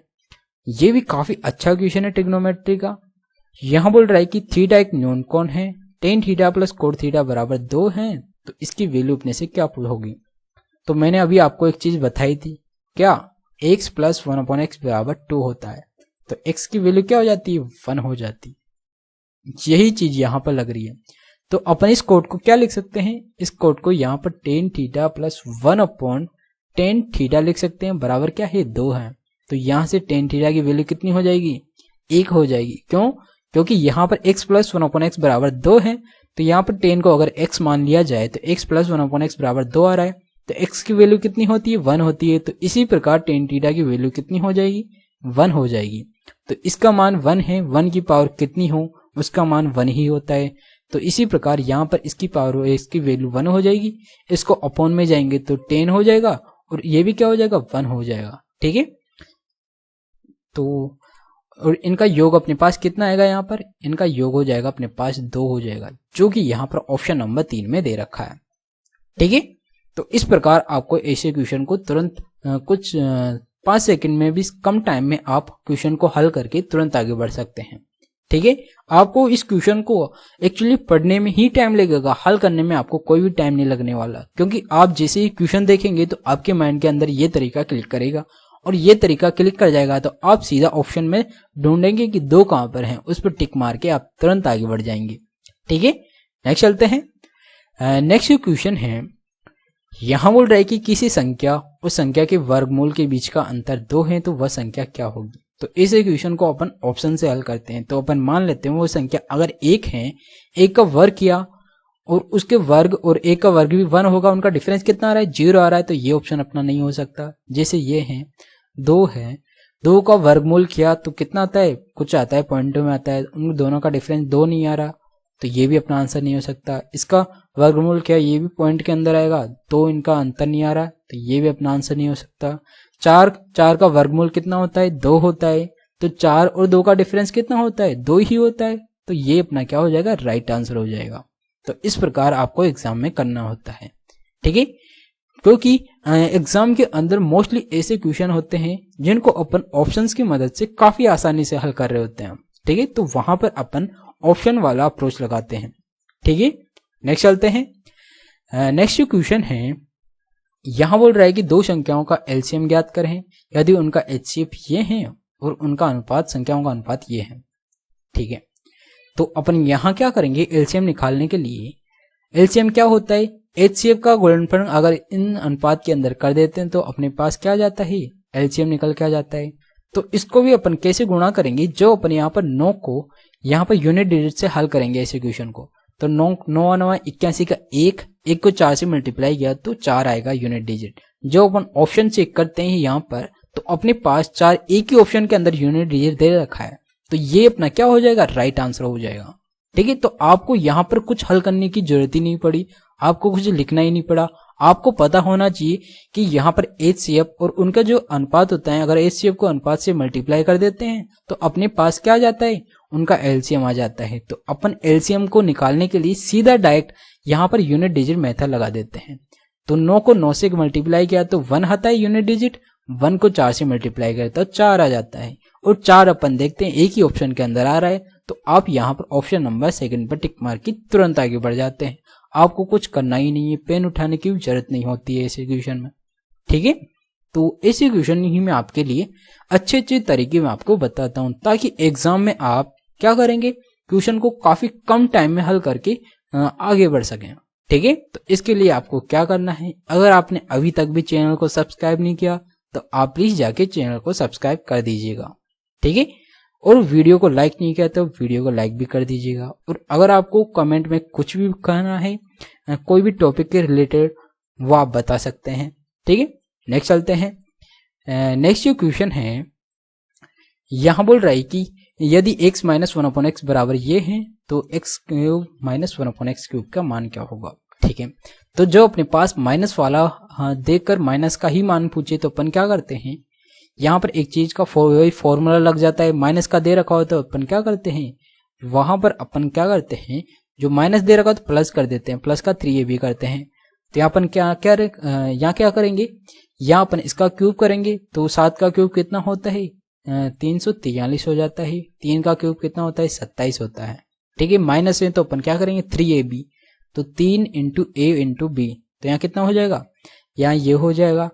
ये भी काफी अच्छा क्वेश्चन है ट्रिग्नोमेट्री का। यहां बोल रहा है कि थीटा एक न्यून कोण है, tan थीटा प्लस कोण थीटा बराबर 2 है, तो इसकी वैल्यू अपने से क्या होगी। तो मैंने अभी आपको एक चीज बताई थी, क्या, x प्लस 1/x बराबर 2 होता है, तो x की वैल्यू क्या हो जाती है, 1 हो जाती है। यही चीज यहां पर लग रही है। तो अपन इस कोड को क्या लिख सकते हैं, इस कोड को यहाँ पर tan theta plus 1/tan theta लिख सकते हैं, बराबर क्या है, 2 है। तो यहां से tan थीटा की वैल्यू कितनी हो जाएगी, 1 हो जाएगी। क्यों, क्योंकि यहाँ पर x प्लस 1/x बराबर 2 है, तो यहाँ पर tan को अगर x मान लिया जाए तो x प्लस 1/x बराबर 2 आ रहा है, तो x की वैल्यू कितनी होती है, 1 होती है। तो इसी प्रकार tan थीटा की वैल्यू कितनी हो जाएगी, 1 हो जाएगी। तो इसका मान 1 है, 1 की पावर कितनी हो उसका मान 1 ही होता है। तो इसी प्रकार यहाँ पर इसकी पावर, इसकी वैल्यू 1 हो जाएगी, इसको अपॉन में जाएंगे तो 10 हो जाएगा, और ये भी क्या हो जाएगा, 1 हो जाएगा। ठीक है, तो और इनका योग अपने पास कितना आएगा, यहाँ पर इनका योग हो जाएगा अपने पास 2 हो जाएगा, जो कि यहाँ पर ऑप्शन नंबर 3 में दे रखा है। ठीक है, तो इस प्रकार आपको ऐसे क्वेश्चन को तुरंत कुछ 5 सेकंड में भी कम टाइम में आप क्वेश्चन को हल करके तुरंत आगे बढ़ सकते हैं। ठीक है, आपको इस क्वेश्चन को एक्चुअली पढ़ने में ही टाइम लगेगा, हल करने में आपको कोई भी टाइम नहीं लगने वाला, क्योंकि आप जैसे ही क्वेश्चन देखेंगे तो आपके माइंड के अंदर ये तरीका क्लिक करेगा, और ये तरीका क्लिक कर जाएगा तो आप सीधा ऑप्शन में ढूंढेंगे कि 2 कहां पर है, उस पर टिक मार के आप तुरंत आगे बढ़ जाएंगे। ठीक है, नेक्स्ट चलते हैं। नेक्स्ट क्वेश्चन है, यहां बोल रहा है कि किसी संख्या और संख्या के वर्गमूल के बीच का अंतर 2 है, तो वह संख्या क्या होगी। तो इस क्वेश्चन को अपन ऑप्शन से हल करते हैं। तो अपन मान लेते हैं वो संख्या अगर 1 है, 1 का वर्ग किया और उसके वर्ग और 1 का वर्ग भी 1 होगा, उनका डिफरेंस कितना आ रहा है, 0 आ रहा है, तो ये ऑप्शन अपना नहीं हो सकता। जैसे ये है 2 है, 2 का वर्गमूल किया तो कितना आता है, कुछ आता है, पॉइंटों में आता है, उन दोनों का डिफरेंस 2 नहीं आ रहा, तो ये भी अपना आंसर नहीं हो सकता। इसका वर्गमूल क्या ये भी पॉइंट के अंदर आएगा, तो इनका अंतर नहीं आ रहा तो ये भी अपना आंसर नहीं हो सकता। 4 का वर्गमूल कितना होता है, 2 होता है, तो 4 और 2 का डिफरेंस कितना होता है, 2 ही होता है, तो ये अपना क्या हो जाएगा, राइट आंसर हो जाएगा। तो इस प्रकार आपको एग्जाम में करना होता है, ठीक है। क्योंकि एग्जाम के अंदर मोस्टली ऐसे क्वेश्चन होते हैं जिनको अपन ऑप्शंस की मदद से काफी आसानी से हल कर रहे होते हैं, ठीक है, तो वहां पर अपन ऑप्शन वाला अप्रोच लगाते हैं, ठीक है। नेक्स्ट चलते हैं। नेक्स्ट क्वेश्चन है, यहां बोल रहा है कि दो संख्याओं का एलसीएम ज्ञात करें यदि उनका एचसीएफ ये है और उनका अनुपात संख्याओं का अनुपात ये है, ठीक है। तो अपन यहां क्या करेंगे, एलसीएम निकालने के लिए, एलसीएम क्या होता है, एचसीएफ का गुणनफल अगर इन अनुपात के अंदर कर देते हैं तो अपने पास क्या आ जाता है, एलसीएम निकल के आ जाता है। तो इसको भी अपन कैसे गुणा करेंगे, जो अपन यहाँ पर 9 को यहाँ पर यूनिट डिजिट से हल करेंगे ऐसे क्वेश्चन को, तो 9 9 81 का 1 को 4 से मल्टीप्लाई किया तो 4 आएगा यूनिट डिजिट। जो अपन ऑप्शन चेक करते हैं यहाँ पर, तो अपने पास 4 एक ही ऑप्शन के अंदर यूनिट डिजिट दे रखा है, तो ये अपना क्या हो जाएगा, राइट आंसर हो जाएगा, ठीक है। तो आपको यहाँ पर कुछ हल करने की जरूरत ही नहीं पड़ी, आपको कुछ लिखना ही नहीं पड़ा। आपको पता होना चाहिए कि यहाँ पर एचसीएफ और उनका जो अनुपात होता है, अगर एचसीएफ को अनुपात से मल्टीप्लाई कर देते हैं तो अपने पास क्या आ जाता है, उनका एलसीएम आ जाता है। तो अपन एलसीएम को निकालने के लिए सीधा डायरेक्ट यहाँ पर यूनिट डिजिट मेथड लगा देते हैं। तो 9 को 9 से मल्टीप्लाई किया तो 1 आता है यूनिट डिजिट, 1 को 4 से मल्टीप्लाई करता तो 4 आ जाता है, और 4 अपन देखते हैं एक ही ऑप्शन के अंदर आ रहा है, तो आप यहाँ पर ऑप्शन नंबर 2 पर टिक मार के तुरंत आगे बढ़ जाते हैं। आपको कुछ करना ही नहीं है, पेन उठाने की भी जरूरत नहीं होती है इस क्वेश्चन में, ठीक है। तो इसी क्वेश्चन ही मैं आपके लिए अच्छे तरीके में आपको बताता हूँ, ताकि एग्जाम में आप क्या करेंगे, क्वेश्चन को काफी कम टाइम में हल करके आगे बढ़ सकें, ठीक है। तो इसके लिए आपको क्या करना है, अगर आपने अभी तक भी चैनल को सब्सक्राइब नहीं किया तो आप प्लीज जाके चैनल को सब्सक्राइब कर दीजिएगा, ठीक है। और वीडियो को लाइक नहीं किया तो वीडियो को लाइक भी कर दीजिएगा। और अगर आपको कमेंट में कुछ भी कहना है कोई भी टॉपिक के रिलेटेड, वो आप बता सकते हैं, ठीक है। नेक्स्ट चलते हैं। नेक्स्ट जो क्वेश्चन है, यहां बोल रहा है कि यदि x माइनस 1/x बराबर ये है तो x cube minus 1/x cube का मान क्या होगा, ठीक है। तो जो अपने पास माइनस वाला देखकर माइनस का ही मान पूछे तो अपन क्या करते हैं, यहाँ पर एक चीज का फॉर्मूला लग जाता है, माइनस का दे रखा हो तो अपन क्या करते हैं, वहां पर अपन क्या करते हैं, जो माइनस दे रखा हो तो प्लस कर देते हैं, प्लस का 3ab करते हैं। तो यहाँ अपन यहाँ क्या करेंगे, यहाँ अपन इसका क्यूब करेंगे, तो 7 का क्यूब कितना होता है, 343 हो जाता है। 3 का क्यूब कितना होता है, 27 होता है, ठीक है। माइनस में तो अपन क्या करेंगे, 3ab, तो 3 इंटू ए इंटू बी, तो यहाँ कितना हो जाएगा, यहाँ ये हो जाएगा,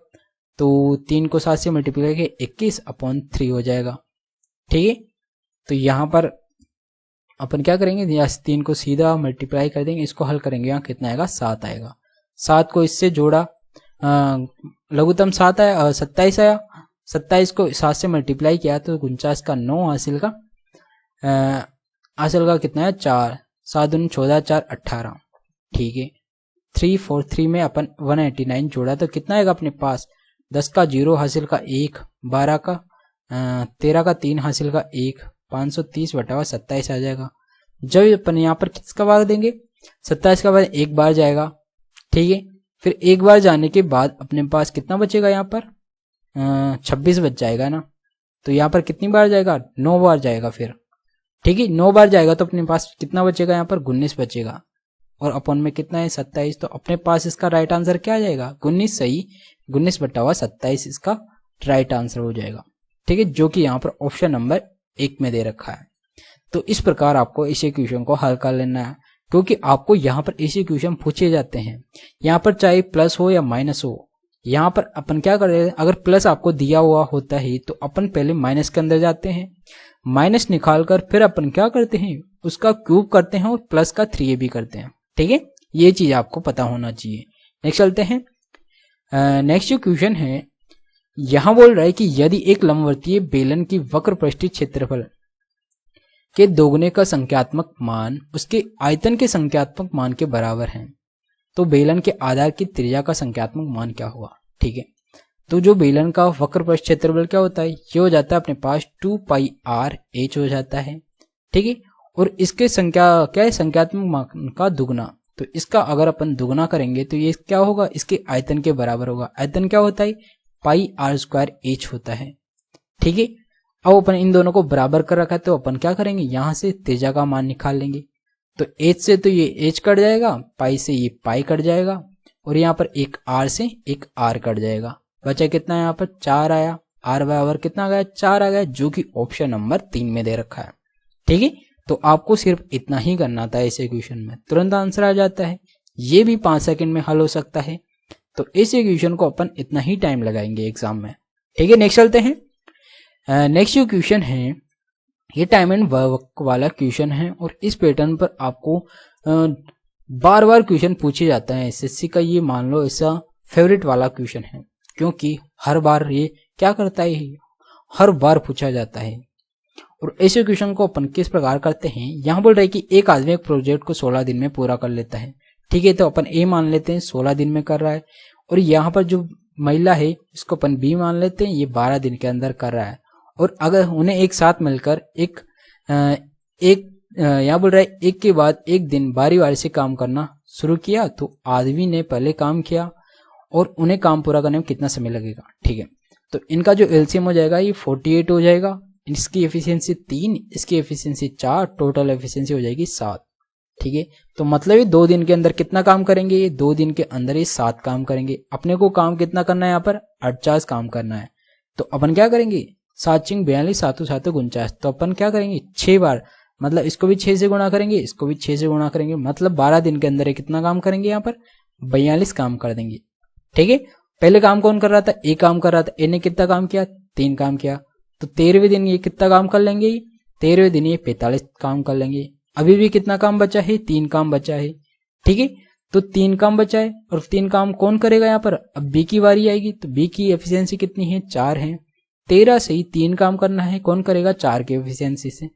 तो 3 को 7 से मल्टीप्लाई करके 21/3 हो जाएगा, ठीक है। तो यहाँ पर अपन क्या करेंगे, यहाँ 3 को सीधा मल्टीप्लाई कर देंगे, इसको हल करेंगे, यहाँ कितना आएगा, 7 आएगा। 7 को इससे जोड़ा, लघुत्तम 7 आया, 27 आया, 27 को 7 से मल्टीप्लाई किया तो 49 का 9 हासिल का कितना है, 4, 7 दूनी 14, 4 18, ठीक है। 343 में अपन 189 जोड़ा तो कितना आएगा अपने पास, 10 का 0 हासिल का 1, 12 का 13 का 3 हासिल का 1, 530/27 आ जाएगा। जब अपन यहाँ पर किसका भाग देंगे, 27 का बाद एक बार जाएगा, ठीक है। फिर एक बार जाने के बाद अपने पास कितना बचेगा, यहाँ पर 26 बच जाएगा ना, तो यहाँ पर कितनी बार जाएगा, 9 बार जाएगा फिर, ठीक है। 9 बार जाएगा तो अपने पास कितना बचेगा, यहाँ पर 19 बचेगा, और अपन में कितना है 27, तो अपने पास इसका राइट आंसर क्या आ जाएगा, 19 सही, 19/27 इसका राइट आंसर हो जाएगा, ठीक है, जो कि यहाँ पर ऑप्शन नंबर 1 में दे रखा है। तो इस प्रकार आपको इस क्वेश्चन को हल कर लेना है, क्योंकि आपको यहाँ पर ऐसे क्वेश्चन पूछे जाते हैं, यहाँ पर चाहे प्लस हो या माइनस हो, यहाँ पर अपन क्या कर रहे हैं, अगर प्लस आपको दिया हुआ होता है तो अपन पहले माइनस के अंदर जाते हैं, माइनस निकाल कर फिर अपन क्या करते हैं, उसका क्यूब करते हैं और प्लस का 3ab करते हैं, ठीक है। ये चीज आपको पता होना चाहिए। नेक्स्ट चलते हैं। नेक्स्ट जो क्वेश्चन है, यहां बोल रहा है कि यदि एक लंबवर्तीय बेलन की वक्र पृष्ठीय क्षेत्रफल के दोगुने का संख्यात्मक मान उसके आयतन के संख्यात्मक मान के बराबर है तो बेलन के आधार की त्रिज्या का संख्यात्मक मान क्या होगा, ठीक है। तो जो बेलन का वक्र पृष्ठ क्षेत्रफल क्या होता है, ये हो जाता है अपने पास 2πr h हो जाता है, ठीक है। और इसके संख्या क्या है, संख्यात्मक मान का दुगना, तो इसका अगर अपन दुगना करेंगे तो ये क्या होगा, इसके आयतन के बराबर होगा। आयतन क्या होता है, पाई आर स्क्वायर एच होता है। ठीक है, अब अपन इन दोनों को बराबर कर रखा है तो अपन क्या करेंगे, यहां से त्रिज्या का मान निकाल लेंगे। तो एच से तो ये एच कट जाएगा, पाई से ये पाई कट जाएगा, और यहाँ पर एक आर से एक आर कट जाएगा। बचा कितना, यहाँ पर 4 आया, आर बराबर कितना आ गया, 4 आ गया, जो कि ऑप्शन नंबर 3 में दे रखा है। ठीक है, तो आपको सिर्फ इतना ही करना था, इस इक्वेशन में तुरंत आंसर आ जाता है। ये भी 5 सेकंड में हल हो सकता है। तो इस इक्वेशन को अपन इतना ही टाइम लगाएंगे एग्जाम में। ठीक है, नेक्स्ट चलते हैं। नेक्स्ट जो क्वेश्चन है ये टाइम एंड वर्क वाला क्वेश्चन है, और इस पैटर्न पर आपको बार बार क्वेश्चन पूछे जाता है। एसएससी का ये मान लो ऐसा फेवरेट वाला क्वेश्चन है, क्योंकि हर बार ये क्या करता है, हर बार पूछा जाता है। और ऐसे क्वेश्चन को अपन किस प्रकार करते हैं, यहाँ बोल रहे हैं कि एक आदमी एक प्रोजेक्ट को 16 दिन में पूरा कर लेता है। ठीक है, तो अपन ए मान लेते हैं 16 दिन में कर रहा है, और यहाँ पर जो महिला है इसको अपन बी मान लेते हैं, ये 12 दिन के अंदर कर रहा है। और अगर उन्हें एक साथ मिलकर यहाँ बोल रहा है एक के बाद एक दिन बारी बारी से काम करना शुरू किया, तो आदमी ने पहले काम किया और उन्हें काम पूरा करने में कितना समय लगेगा। ठीक है, तो इनका जो एलसीएम हो जाएगा ये 48 हो जाएगा, इसकी एफिशिएंसी 3, इसकी एफिशिएंसी 4, टोटल एफिशिएंसी हो जाएगी 7। ठीक है, तो मतलब ये 2 दिन के अंदर कितना काम करेंगे, ये 2 दिन के अंदर ये 7 काम करेंगे। अपने को काम कितना करना है, यहाँ पर 48 काम करना है। तो अपन क्या करेंगे, 7 × 42, 7 × 7 = 49। तो अपन क्या करेंगे 6 बार, मतलब इसको भी 6 से गुणा करेंगे, इसको भी 6 से गुणा करेंगे, मतलब 12 दिन के अंदर ये कितना काम करेंगे, यहाँ पर 42 काम कर देंगे। ठीक है, पहले काम कौन कर रहा था, ए काम कर रहा था, ए ने कितना काम किया, 3 काम किया। तो 13वें दिन ये कितना काम कर लेंगे, 13वें दिन ये 45 काम कर लेंगे। अभी भी कितना काम बचा है, 3 काम बचा है। ठीक है, तो 3 काम बचा है, और 3 काम कौन करेगा यहाँ पर, अब बी की बारी आएगी। तो बी की एफिशिएंसी कितनी है, 4 है। 13 से ही 3 काम करना है, कौन करेगा, 4 की एफिशिएंसी से।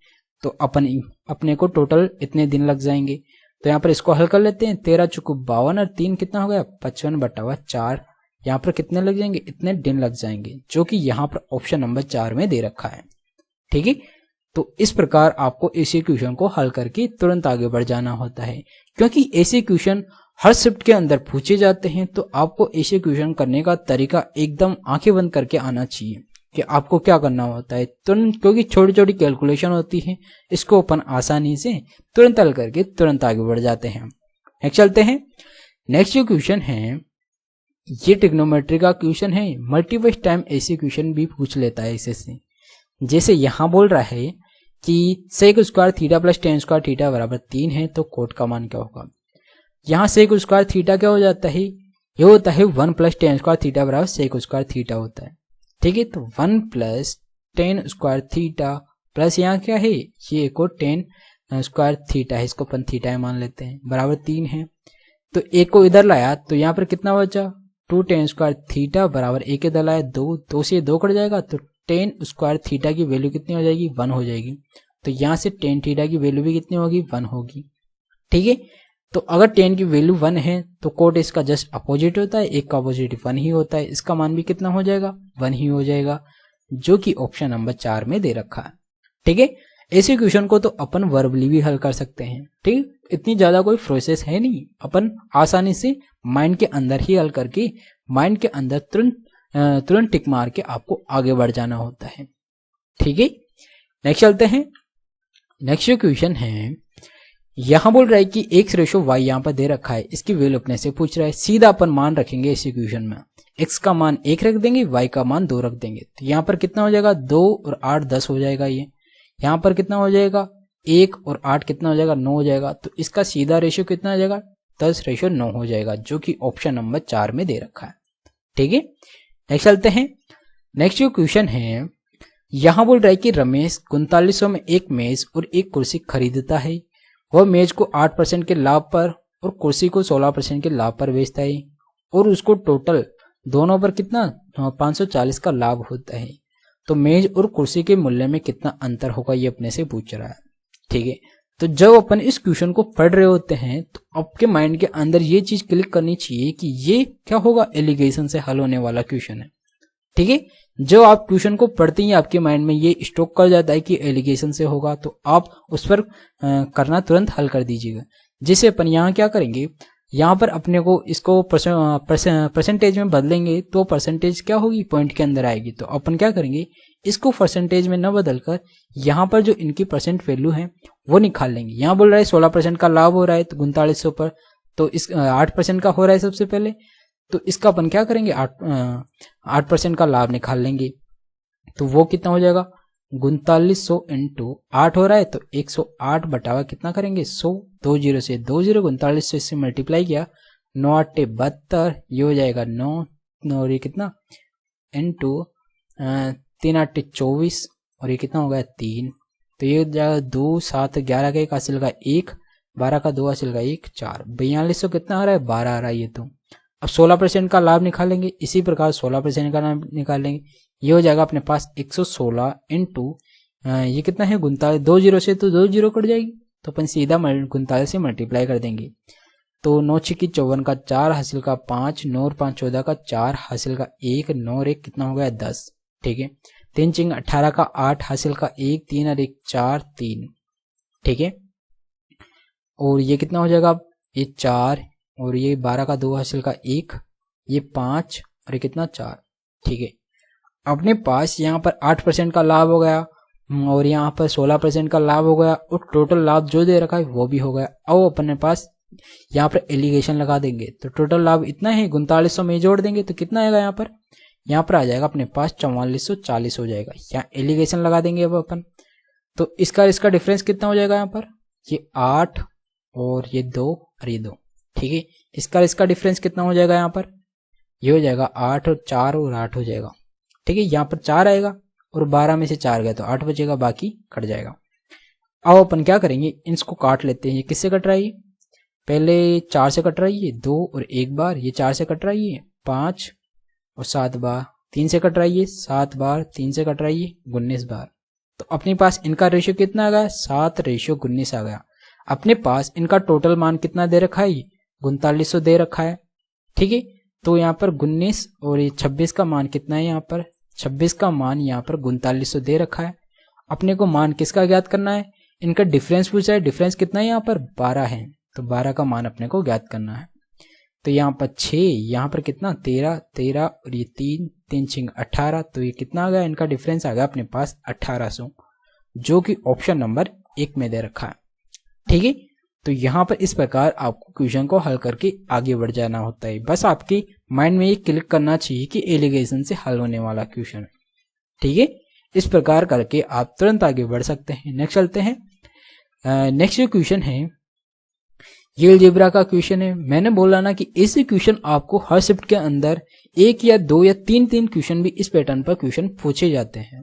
तो अपने को टोटल इतने दिन लग जाएंगे। तो यहाँ पर इसको हल कर लेते हैं, 13 × 52 और 3 कितना हो गया, 55/4। यहाँ पर कितने लग जाएंगे, इतने दिन लग जाएंगे, जो कि यहाँ पर ऑप्शन नंबर 4 में दे रखा है। ठीक है, तो इस प्रकार आपको ऐसे क्वेश्चन को हल करके तुरंत आगे बढ़ जाना होता है, क्योंकि ऐसे क्वेश्चन हर शिफ्ट के अंदर पूछे जाते हैं। तो आपको ऐसे क्वेश्चन करने का तरीका एकदम आंखें बंद करके आना चाहिए कि आपको क्या करना होता है तुरंत, क्योंकि छोटी छोटी कैलकुलेशन होती है, इसको अपन आसानी से तुरंत हल करके तुरंत आगे बढ़ जाते हैं। नेक्स्ट चलते हैं। नेक्स्ट जो क्वेश्चन है ये ट्रिग्नोमेट्री का क्वेश्चन है। मल्टीपल टाइम ऐसे क्वेश्चन भी पूछ लेता है एसएससी। जैसे यहाँ बोल रहा है कि sec² theta plus tan² theta बराबर 3 है, तो कोट का मान क्या होगा। यहाँ sec² थीटा क्या हो जाता है, ये होता है 1 + tan² थीटा बराबर sec² थीटा होता है। ठीक है, तो 1 + tan² थीटा प्लस यहाँ क्या है, ये एक और tan² थीटा है, इसको अपन थीटा मान लेते हैं, बराबर 3 है। तो एक को इधर लाया तो यहाँ पर कितना बचा, 2 tan² थीटा बराबर एक इधर लाया 2, 2 से 2 कट जाएगा, तो tan² थीटा की वैल्यू कितनी हो जाएगी, 1 हो जाएगी। तो यहाँ से tan थीटा की वैल्यू भी कितनी होगी, 1 होगी। ठीक है, तो अगर tan की वैल्यू 1 है तो कोट इसका जस्ट अपोजिट होता है, एक का अपोजिट 1 ही होता है, इसका मान भी कितना हो जाएगा, 1 ही हो जाएगा, जो कि ऑप्शन नंबर 4 में दे रखा है। ठीक है, ऐसे क्वेश्चन को तो अपन वर्बली भी हल कर सकते हैं। ठीक, इतनी ज्यादा कोई प्रोसेस है नहीं, अपन आसानी से माइंड के अंदर ही हल करके माइंड के अंदर तुरंत टिक मार के आपको आगे बढ़ जाना होता है। ठीक है, नेक्स्ट चलते हैं। नेक्स्ट क्वेश्चन है, यहां बोल रहा है कि x/y यहाँ पर दे रखा है, इसकी वैल्यू अपने से पूछ रहा है। सीधा अपन मान रखेंगे इस इक्वेशन में, x का मान 1 रख देंगे, y का मान 2 रख देंगे। तो यहाँ पर कितना हो जाएगा, 2 और 8 10 हो जाएगा। ये यहाँ पर कितना हो जाएगा, 1 और 8 कितना हो जाएगा, 9 हो जाएगा। तो इसका सीधा रेशियो कितना हो जाएगा, 10/9 हो जाएगा, जो कि ऑप्शन नंबर 4 में दे रखा है। ठीक है, नेक्स्ट चलते हैं। नेक्स्ट जो क्वेश्चन है, यहां बोल रहा है कि रमेश 4500 में एक मेज और एक कुर्सी खरीदता है। वह मेज को 8% के लाभ पर और कुर्सी को 16% के लाभ पर बेचता है, और उसको टोटल दोनों पर कितना 540 का लाभ होता है। तो मेज और कुर्सी के मूल्य में कितना अंतर होगा, ये अपने से पूछ रहा है। ठीक है, तो जब अपन इस क्वेश्चन को पढ़ रहे होते हैं तो आपके माइंड के अंदर ये चीज क्लिक करनी चाहिए कि ये क्या होगा, एलिगेशन से हल होने वाला क्वेश्चन है। ठीक है, जब आप क्वेश्चन को पढ़ते ही आपके माइंड में ये स्टॉक कर जाता है कि एलिगेशन से होगा, तो आप उस पर करना तुरंत हल कर दीजिएगा। जिसे अपन यहाँ क्या करेंगे, यहाँ पर अपने को इसको परसेंटेज में बदलेंगे तो परसेंटेज क्या होगी, पॉइंट के अंदर आएगी। तो अपन क्या करेंगे, इसको परसेंटेज में न बदलकर यहाँ पर जो इनकी परसेंट वैल्यू है वो निकाल लेंगे। यहाँ बोल रहा है 16% का लाभ हो रहा है तो 3900 पर, तो इस 8% का हो रहा है सबसे पहले, तो इसका अपन क्या करेंगे 8% का लाभ निकाल लेंगे। तो वो कितना हो जाएगा, 3900 इंटू 8 हो रहा है तो 108 बटावा कितना करेंगे 100, 20 से 20 3900 इससे मल्टीप्लाई किया, 9 8 72, ये हो जाएगा 9 और ये कितना इंटू 3 8 24 और ये कितना हो गया 3, तो ये हो जाएगा 2 7 11 का 1 हासिल का 1, 12 का 2 हासिल का 1 4, 4200 कितना आ रहा है 12 आ रहा है ये। तो अब 16% का लाभ निकालेंगे, इसी प्रकार 16% का लाभ निकालेंगे, ये हो जाएगा अपने पास 116 इंटू ये कितना है 39, 20 से तो 20 कट जाएगी तो अपन सीधा 39 से मल्टीप्लाई कर देंगे। तो 9 6 54 का 4 हासिल का 5, 9 और 5 14 का 4 हासिल का 1, 9 और 1 कितना हो गया 10, ठीक है। 3 चिंग 18 का 8 हासिल का 1, 3 और 1 4 3, ठीक है। और ये कितना हो जाएगा, ये 4 और ये 12 का 2 हासिल का 1, ये 5 और ये कितना 4, ठीक है। अपने पास यहाँ पर 8% का लाभ हो गया और यहाँ पर 16% का लाभ हो गया और टोटल लाभ जो दे रखा है वो भी हो गया। अब अपने पास यहाँ पर एलिगेशन लगा देंगे तो टोटल लाभ इतना है, 3900 में जोड़ देंगे तो कितना आएगा, यहाँ पर आ जाएगा अपने पास 4440 हो जाएगा। यहाँ एलिगेशन लगा देंगे अब अपन, तो इसका डिफरेंस कितना हो जाएगा, यहाँ पर ये 8 और ये 2 और ये 2, ठीक है। इसका डिफरेंस कितना हो जाएगा, यहाँ पर ये हो जाएगा 8 और 4 और 8 हो जाएगा, ठीक है। यहाँ पर 4 आएगा और 12 में से 4 गया तो 8 बचेगा, बाकी कट जाएगा। अब अपन क्या करेंगे, इसको काट लेते हैं। ये किससे कट रहा है, पहले 4 से कट रहा है, ये 2 और 1 बार, ये 4 से कट रहा है, ये 5 और 7 बार, 3 से कट रहा है, ये 7 बार, 3 से कट रहा है, ये 19 बार। तो अपने पास इनका रेशियो कितना आ गया, 7:19 आ गया। अपने पास इनका टोटल मान कितना दे रखा है, 3900 दे रखा है, ठीक है। तो यहाँ पर 19 और ये 26 का मान कितना है, यहाँ पर 26 का मान यहाँ पर 3900 दे रखा है। अपने को मान किसका ज्ञात करना है, इनका डिफरेंस पूछा है, डिफरेंस कितना है यहाँ पर 12 है, तो 12 का मान अपने को ज्ञात करना है। तो यहाँ पर 6, यहाँ पर कितना 13 और ये 3 6 18, तो ये कितना आ गया, इनका डिफरेंस आ गया अपने पास 1800, जो कि ऑप्शन नंबर 1 में दे रखा है, ठीक है। तो यहाँ पर इस प्रकार आपको क्वेश्चन को हल करके आगे बढ़ जाना होता है। बस आपके माइंड में ये क्लिक करना चाहिए कि एलिगेशन से हल होने वाला क्वेश्चन है, ठीक है। इस प्रकार करके आप तुरंत आगे बढ़ सकते हैं। नेक्स्ट चलते हैं। नेक्स्ट जो क्वेश्चन है ये अलजेब्रा का क्वेश्चन है। मैंने बोला ना कि ऐसे क्वेश्चन आपको हर शिफ्ट के अंदर 1 या 2 या 3 क्वेश्चन भी इस पैटर्न पर क्वेश्चन पूछे जाते हैं,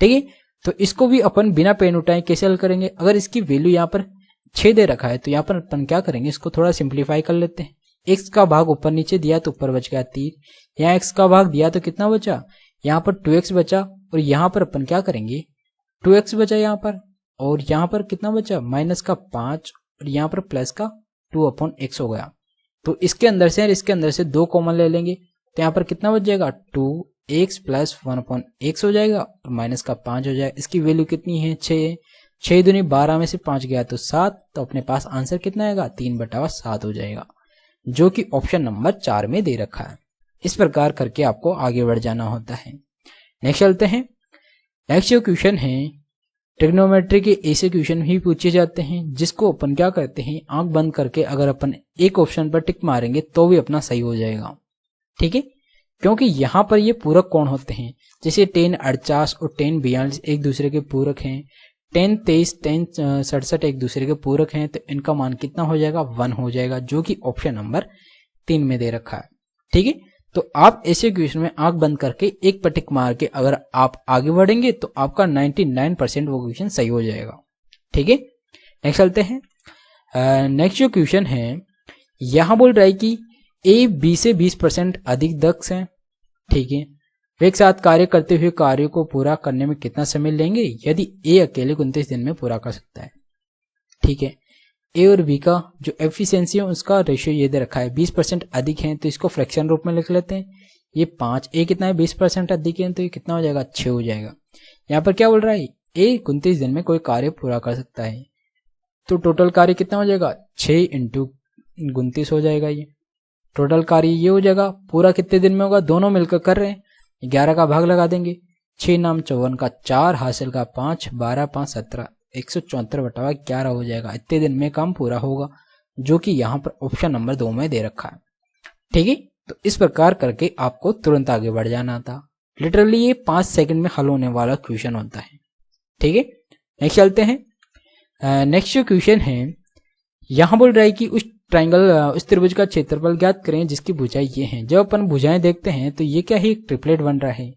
ठीक है। तो इसको भी अपन बिना पेन उठाए कैसे हल करेंगे, अगर इसकी वैल्यू यहाँ पर 6 दे रखा है तो यहाँ पर अपन क्या करेंगे, इसको थोड़ा सिंप्लीफाई कर लेते हैं। x का भाग ऊपर नीचे दिया तो ऊपर बच गया 3, यहाँ x का भाग दिया तो कितना बचा, यहाँ पर 2x बचा, और यहाँ पर अपन क्या करेंगे 2x बचा यहाँ पर, और यहाँ पर कितना बचा माइनस का 5 और यहाँ पर प्लस का 2/x हो गया। तो इसके अंदर से और इसके अंदर से 2 कॉमन ले लेंगे तो यहाँ पर कितना बच जाएगा 2x प्लस 1/x हो जाएगा और माइनस का 5 हो जाएगा। इसकी वैल्यू कितनी है 6, 6 दूनी 12 में से 5 गया तो 7, तो अपने पास आंसर कितना आएगा 3/7 हो जाएगा, जो कि ऑप्शन नंबर 4 में दे रखा है। इस प्रकार करके आपको आगे बढ़ जाना होता है। नेक्स्ट चलते हैं। नेक्स्ट जो क्वेश्चन है ट्रिग्नोमेट्री के ऐसे क्वेश्चन भी पूछे जाते हैं जिसको अपन क्या करते हैं, आंख बंद करके अगर अपन एक ऑप्शन पर टिक मारेंगे तो भी अपना सही हो जाएगा, ठीक है। क्योंकि यहाँ पर ये पूरक कोण होते हैं, जैसे 10 48 और 10 42 एक दूसरे के पूरक हैं, 10 23 10 67 एक दूसरे के पूरक हैं, तो इनका मान कितना हो जाएगा 1 हो जाएगा, जो कि ऑप्शन नंबर 3 में दे रखा है, ठीक है। तो आप ऐसे क्वेश्चन में आंख बंद करके एक पटिक मार के अगर आप आगे बढ़ेंगे तो आपका 99% वो क्वेश्चन सही हो जाएगा, ठीक है। नेक्स्ट चलते हैं। नेक्स्ट जो क्वेश्चन है यहां बोल रहा है कि ए बी से 20% अधिक दक्ष है, ठीक है। वे एक साथ कार्य करते हुए कार्य को पूरा करने में कितना समय लेंगे यदि ए अकेले 29 दिन में पूरा कर सकता है, ठीक है। ए और बी का जो एफिशिएंसी है उसका रेशियो ये दे रखा है 20% अधिक है, तो इसको फ्रैक्शन रूप में लिख लेते हैं। ये 5, ए कितना है 20% अधिक है, तो ये कितना हो जाएगा 6 हो जाएगा। यहाँ पर क्या बोल रहा है ए 29 दिन में कोई कार्य पूरा कर सकता है, तो टोटल कार्य कितना हो जाएगा, 6 इंटू 29 हो जाएगा। ये टोटल कार्य ये हो जाएगा। पूरा कितने दिन में होगा, दोनों मिलकर कर रहे हैं, 11 का भाग लगा देंगे। 6 नाम 54 का 4, हासिल का 5, 12 5 17, 174/11 हो जाएगा। इतने दिन में काम पूरा होगा, जो कि यहाँ पर ऑप्शन नंबर 2 में दे रखा है। ठीक है, तो इस प्रकार करके आपको तुरंत आगे बढ़ जाना था। लिटरली ये 5 सेकंड में हल होने वाला क्वेश्चन होता है। ठीक है, नेक्स्ट चलते हैं। नेक्स्ट जो क्वेश्चन है, यहाँ बोल रहा है कि उस ट्राइंगल उस त्रिभुज का क्षेत्रफल ज्ञात करें जिसकी भुजाएं ये हैं। जब अपन भुजाएं देखते हैं तो ये क्या है, एक ट्रिपलेट बन रहा है।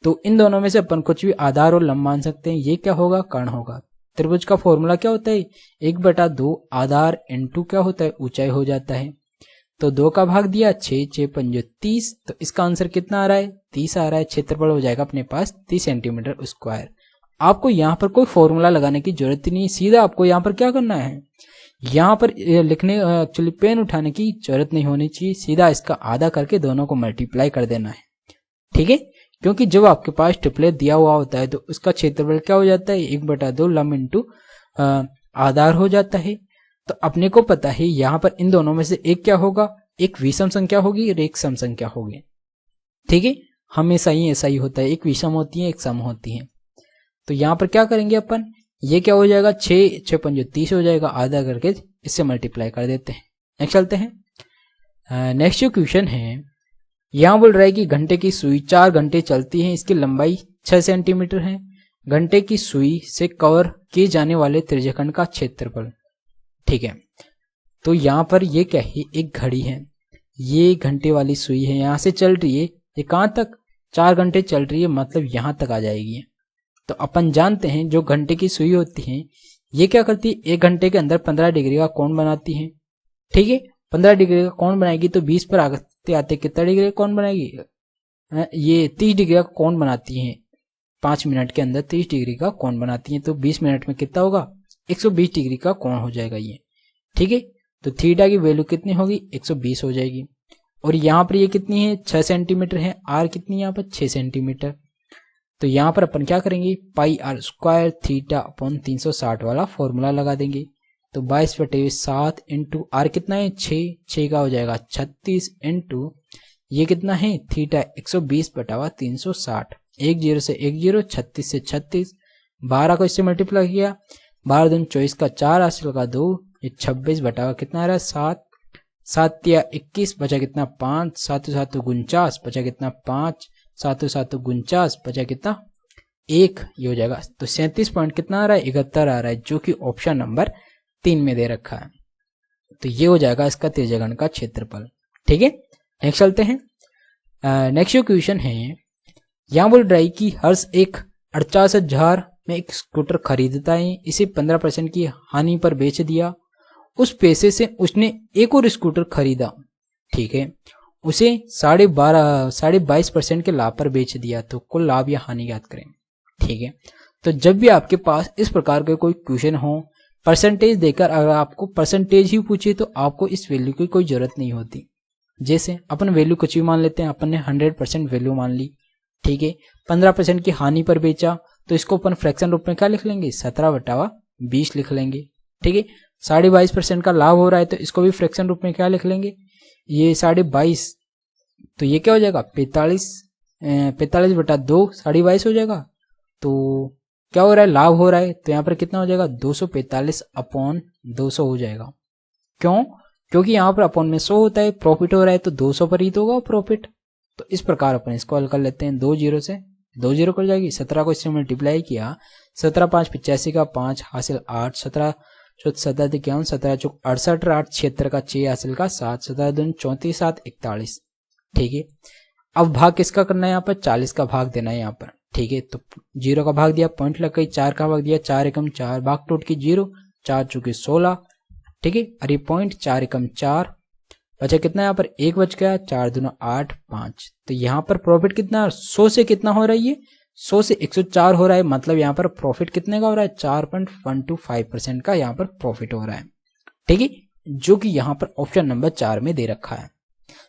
तो इन दोनों में से अपन कुछ भी आधार और लंब मान सकते हैं। ये क्या होगा, कर्ण होगा। त्रिभुज का फॉर्मूला क्या होता है, 1/2 आधार इंटू क्या होता है, ऊंचाई हो जाता है। तो 2 का भाग दिया, 6 6 5 30। तो इसका आंसर कितना आ रहा है, 30 आ रहा है। क्षेत्रफल हो जाएगा अपने पास 30 सेंटीमीटर स्क्वायर। आपको यहाँ पर कोई फॉर्मूला लगाने की जरूरत नहीं, सीधा आपको यहाँ पर क्या करना है, यहाँ पर लिखने एक्चुअली पेन उठाने की जरूरत नहीं होनी चाहिए, सीधा इसका आधा करके दोनों को मल्टीप्लाई कर देना है। ठीक है, क्योंकि जब आपके पास ट्रिपलेट दिया हुआ होता है तो उसका क्षेत्रफल क्या हो जाता है, 1/2 लंब इंटू आधार हो जाता है। तो अपने को पता है यहाँ पर इन दोनों में से एक क्या होगा, एक विषम संख्या होगी और एक सम संख्या होगी। ठीक है, हमेशा ही ऐसा ही होता है, एक विषम होती है एक सम होती है। तो यहाँ पर क्या करेंगे अपन, ये क्या हो जाएगा, 6 6 5 30 हो जाएगा, आधा करके इससे मल्टीप्लाई कर देते हैं। नेक्स्ट चलते हैं। नेक्स्ट जो क्वेश्चन है, यहाँ बोल रहा है कि घंटे की सुई 4 घंटे चलती है, इसकी लंबाई 6 सेंटीमीटर है। घंटे की सुई से कवर किए जाने वाले त्रिज्यखंड का क्षेत्रफल। ठीक है, तो यहाँ पर ये क्या है, एक घड़ी है, ये घंटे वाली सुई है, यहाँ से चल रही है, ये कहाँ तक, 4 घंटे चल रही है, मतलब यहाँ तक आ जाएगी। तो अपन जानते हैं जो घंटे की सुई होती है ये क्या करती है, 1 घंटे के अंदर 15 डिग्री का कोण बनाती है। ठीक है, 15 डिग्री का कोण बनाएगी तो 20 पर आते आते कितना डिग्री का कोण बनाएगी, ये 30 डिग्री का कोण बनाती है। 5 मिनट के अंदर 30 डिग्री का कोण बनाती है, तो 20 मिनट में कितना होगा, 120 डिग्री का कोण हो जाएगा ये। ठीक है, तो थीटा की वैल्यू कितनी होगी, 120 हो जाएगी। और यहाँ पर ये कितनी है, 6 सेंटीमीटर है। आर कितनी है यहाँ पर, 6 सेंटीमीटर। तो यहाँ पर अपन क्या करेंगे, पाई आर स्क्वायर थीटा अपॉन 360 वाला फॉर्मूला लगा देंगे। तो 22/7 इंटू आर कितना है, 6 का हो जाएगा 36 इंटू ये कितना है थीटा 120/360। 1 0 से 1 0, 36 से 36, 12 को इससे मल्टीप्लाई किया, 12 दूनी 24 का 4, हासिल का 2, ये 26 कितना आ रहा है 7, 7 या 21 बचा कितना 5, 7 7 49 बचा कितना 5, 7 7 49 बचा कितना 1, ये हो जाएगा। तो 37 पॉइंट कितना आ रहा है, 71 आ रहा है, जो कि ऑप्शन नंबर 3 में दे रखा है। तो ये हो जाएगा इसका त्रिज्यखंड का क्षेत्रफल। ठीक है, नेक्स्ट चलते हैं। नेक्स्ट जो क्वेश्चन है, यहाँ बोल रहा है कि हर्ष एक 48,000 में एक स्कूटर खरीदता है, इसे 15% की हानि पर बेच दिया। उस पैसे से उसने एक और स्कूटर खरीदा। ठीक है, उसे 22.5% के लाभ पर बेच दिया। तो कुल लाभ या हानि ज्ञात करें। ठीक है, तो जब भी आपके पास इस प्रकार के कोई क्वेश्चन हो, परसेंटेज देकर अगर आपको परसेंटेज ही पूछे तो आपको इस वैल्यू की कोई जरूरत नहीं होती। जैसे अपन वैल्यू कुछ भी मान लेते हैं, अपन ने 100% वैल्यू मान ली। ठीक है, 15% की हानि पर बेचा, तो इसको अपन फ्रैक्शन रूप में क्या लिख लेंगे, 17/20 लिख लेंगे। ठीक है, 22.5% का लाभ हो रहा है, तो इसको भी फ्रैक्शन रूप में क्या लिख लेंगे, ये 22.5, तो ये क्या हो जाएगा 45/2 22.5 हो जाएगा। तो क्या हो रहा है, लाभ हो रहा है, तो यहाँ पर कितना हो जाएगा 245/200 हो जाएगा। क्यों, क्योंकि यहाँ पर अपॉन में 100 होता है, प्रॉफिट हो रहा है तो 200 पर ही तो होगा प्रॉफिट। तो इस प्रकार अपन इसको हल कर लेते हैं। 2 0 से 2 0 कर जाएगी, 17 को इससे मल्टीप्लाई किया, 17 5 85 का 5 हासिल 8, 17 चौथ 17 51, 17 चौक 68, 8 76 का 6 हासिल का 7, 17 दूनी 34 7 41। ठीक है, अब भाग किसका करना है, यहाँ पर 40 का भाग देना है यहाँ पर। ठीक है, तो 0 का भाग दिया, पॉइंट लग गई, 4 का भाग दिया, 4 एकम 4, भाग टूट की 0, 4 चौके 16। ठीक है, अरे पॉइंट 4 एकम 4 बचा कितना, यहाँ पर 1 बच गया, 4 दूना 8 5। तो यहाँ पर प्रॉफिट कितना, 100 से कितना हो रहा है, ये 100 से 104 हो रहा है, मतलब यहाँ पर प्रॉफिट कितने का हो रहा है, 4.125% का यहाँ पर प्रॉफिट हो रहा है। ठीक है, जो कि यहाँ पर ऑप्शन नंबर 4 में दे रखा है।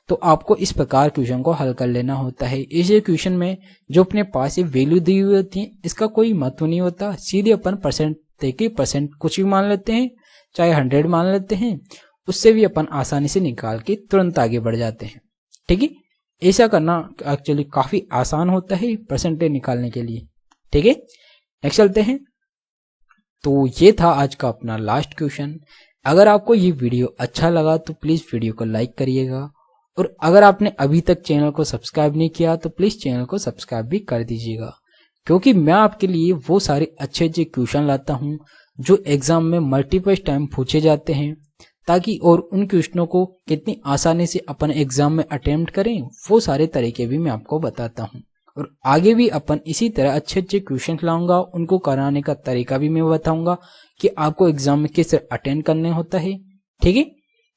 तो आपको इस प्रकार क्वेश्चन को हल कर लेना होता है। इस क्वेश्चन में जो अपने पास ये वैल्यू दी हुई होती है, इसका कोई महत्व नहीं होता, सीधे अपन परसेंटेज सकते हैं कि परसेंट कुछ भी मान लेते हैं, चाहे 100 मान लेते हैं, उससे भी अपन आसानी से निकाल के तुरंत आगे बढ़ जाते हैं। ठीक है, ऐसा करना एक्चुअली काफी आसान होता है परसेंटेज निकालने के लिए। ठीक है, नेक्स्ट चलते हैं। तो ये था आज का अपना लास्ट क्वेश्चन। अगर आपको ये वीडियो अच्छा लगा तो प्लीज वीडियो को लाइक करिएगा, और अगर आपने अभी तक चैनल को सब्सक्राइब नहीं किया तो प्लीज चैनल को सब्सक्राइब भी कर दीजिएगा, क्योंकि मैं आपके लिए वो सारे अच्छे अच्छे क्वेश्चन लाता हूँ जो एग्जाम में मल्टीपल टाइम पूछे जाते हैं, ताकि और उन क्वेश्चनों को कितनी आसानी से अपन एग्जाम में अटेम्प्ट करें वो सारे तरीके भी मैं आपको बताता हूँ। और आगे भी अपन इसी तरह अच्छे अच्छे क्वेश्चन लाऊंगा, उनको कराने का तरीका भी मैं बताऊंगा कि आपको एग्जाम में किस तरह अटेंड करने होता है। ठीक है,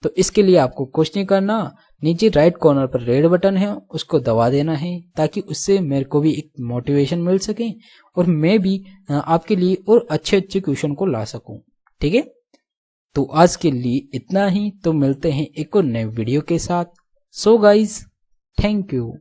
तो इसके लिए आपको कुछ नहीं करना, नीचे राइट कॉर्नर पर रेड बटन है उसको दबा देना है, ताकि उससे मेरे को भी एक मोटिवेशन मिल सके और मैं भी आपके लिए और अच्छे अच्छे क्वेश्चन को ला सकूं। ठीक है, तो आज के लिए इतना ही, तो मिलते हैं एक और नए वीडियो के साथ। So guys, thank you.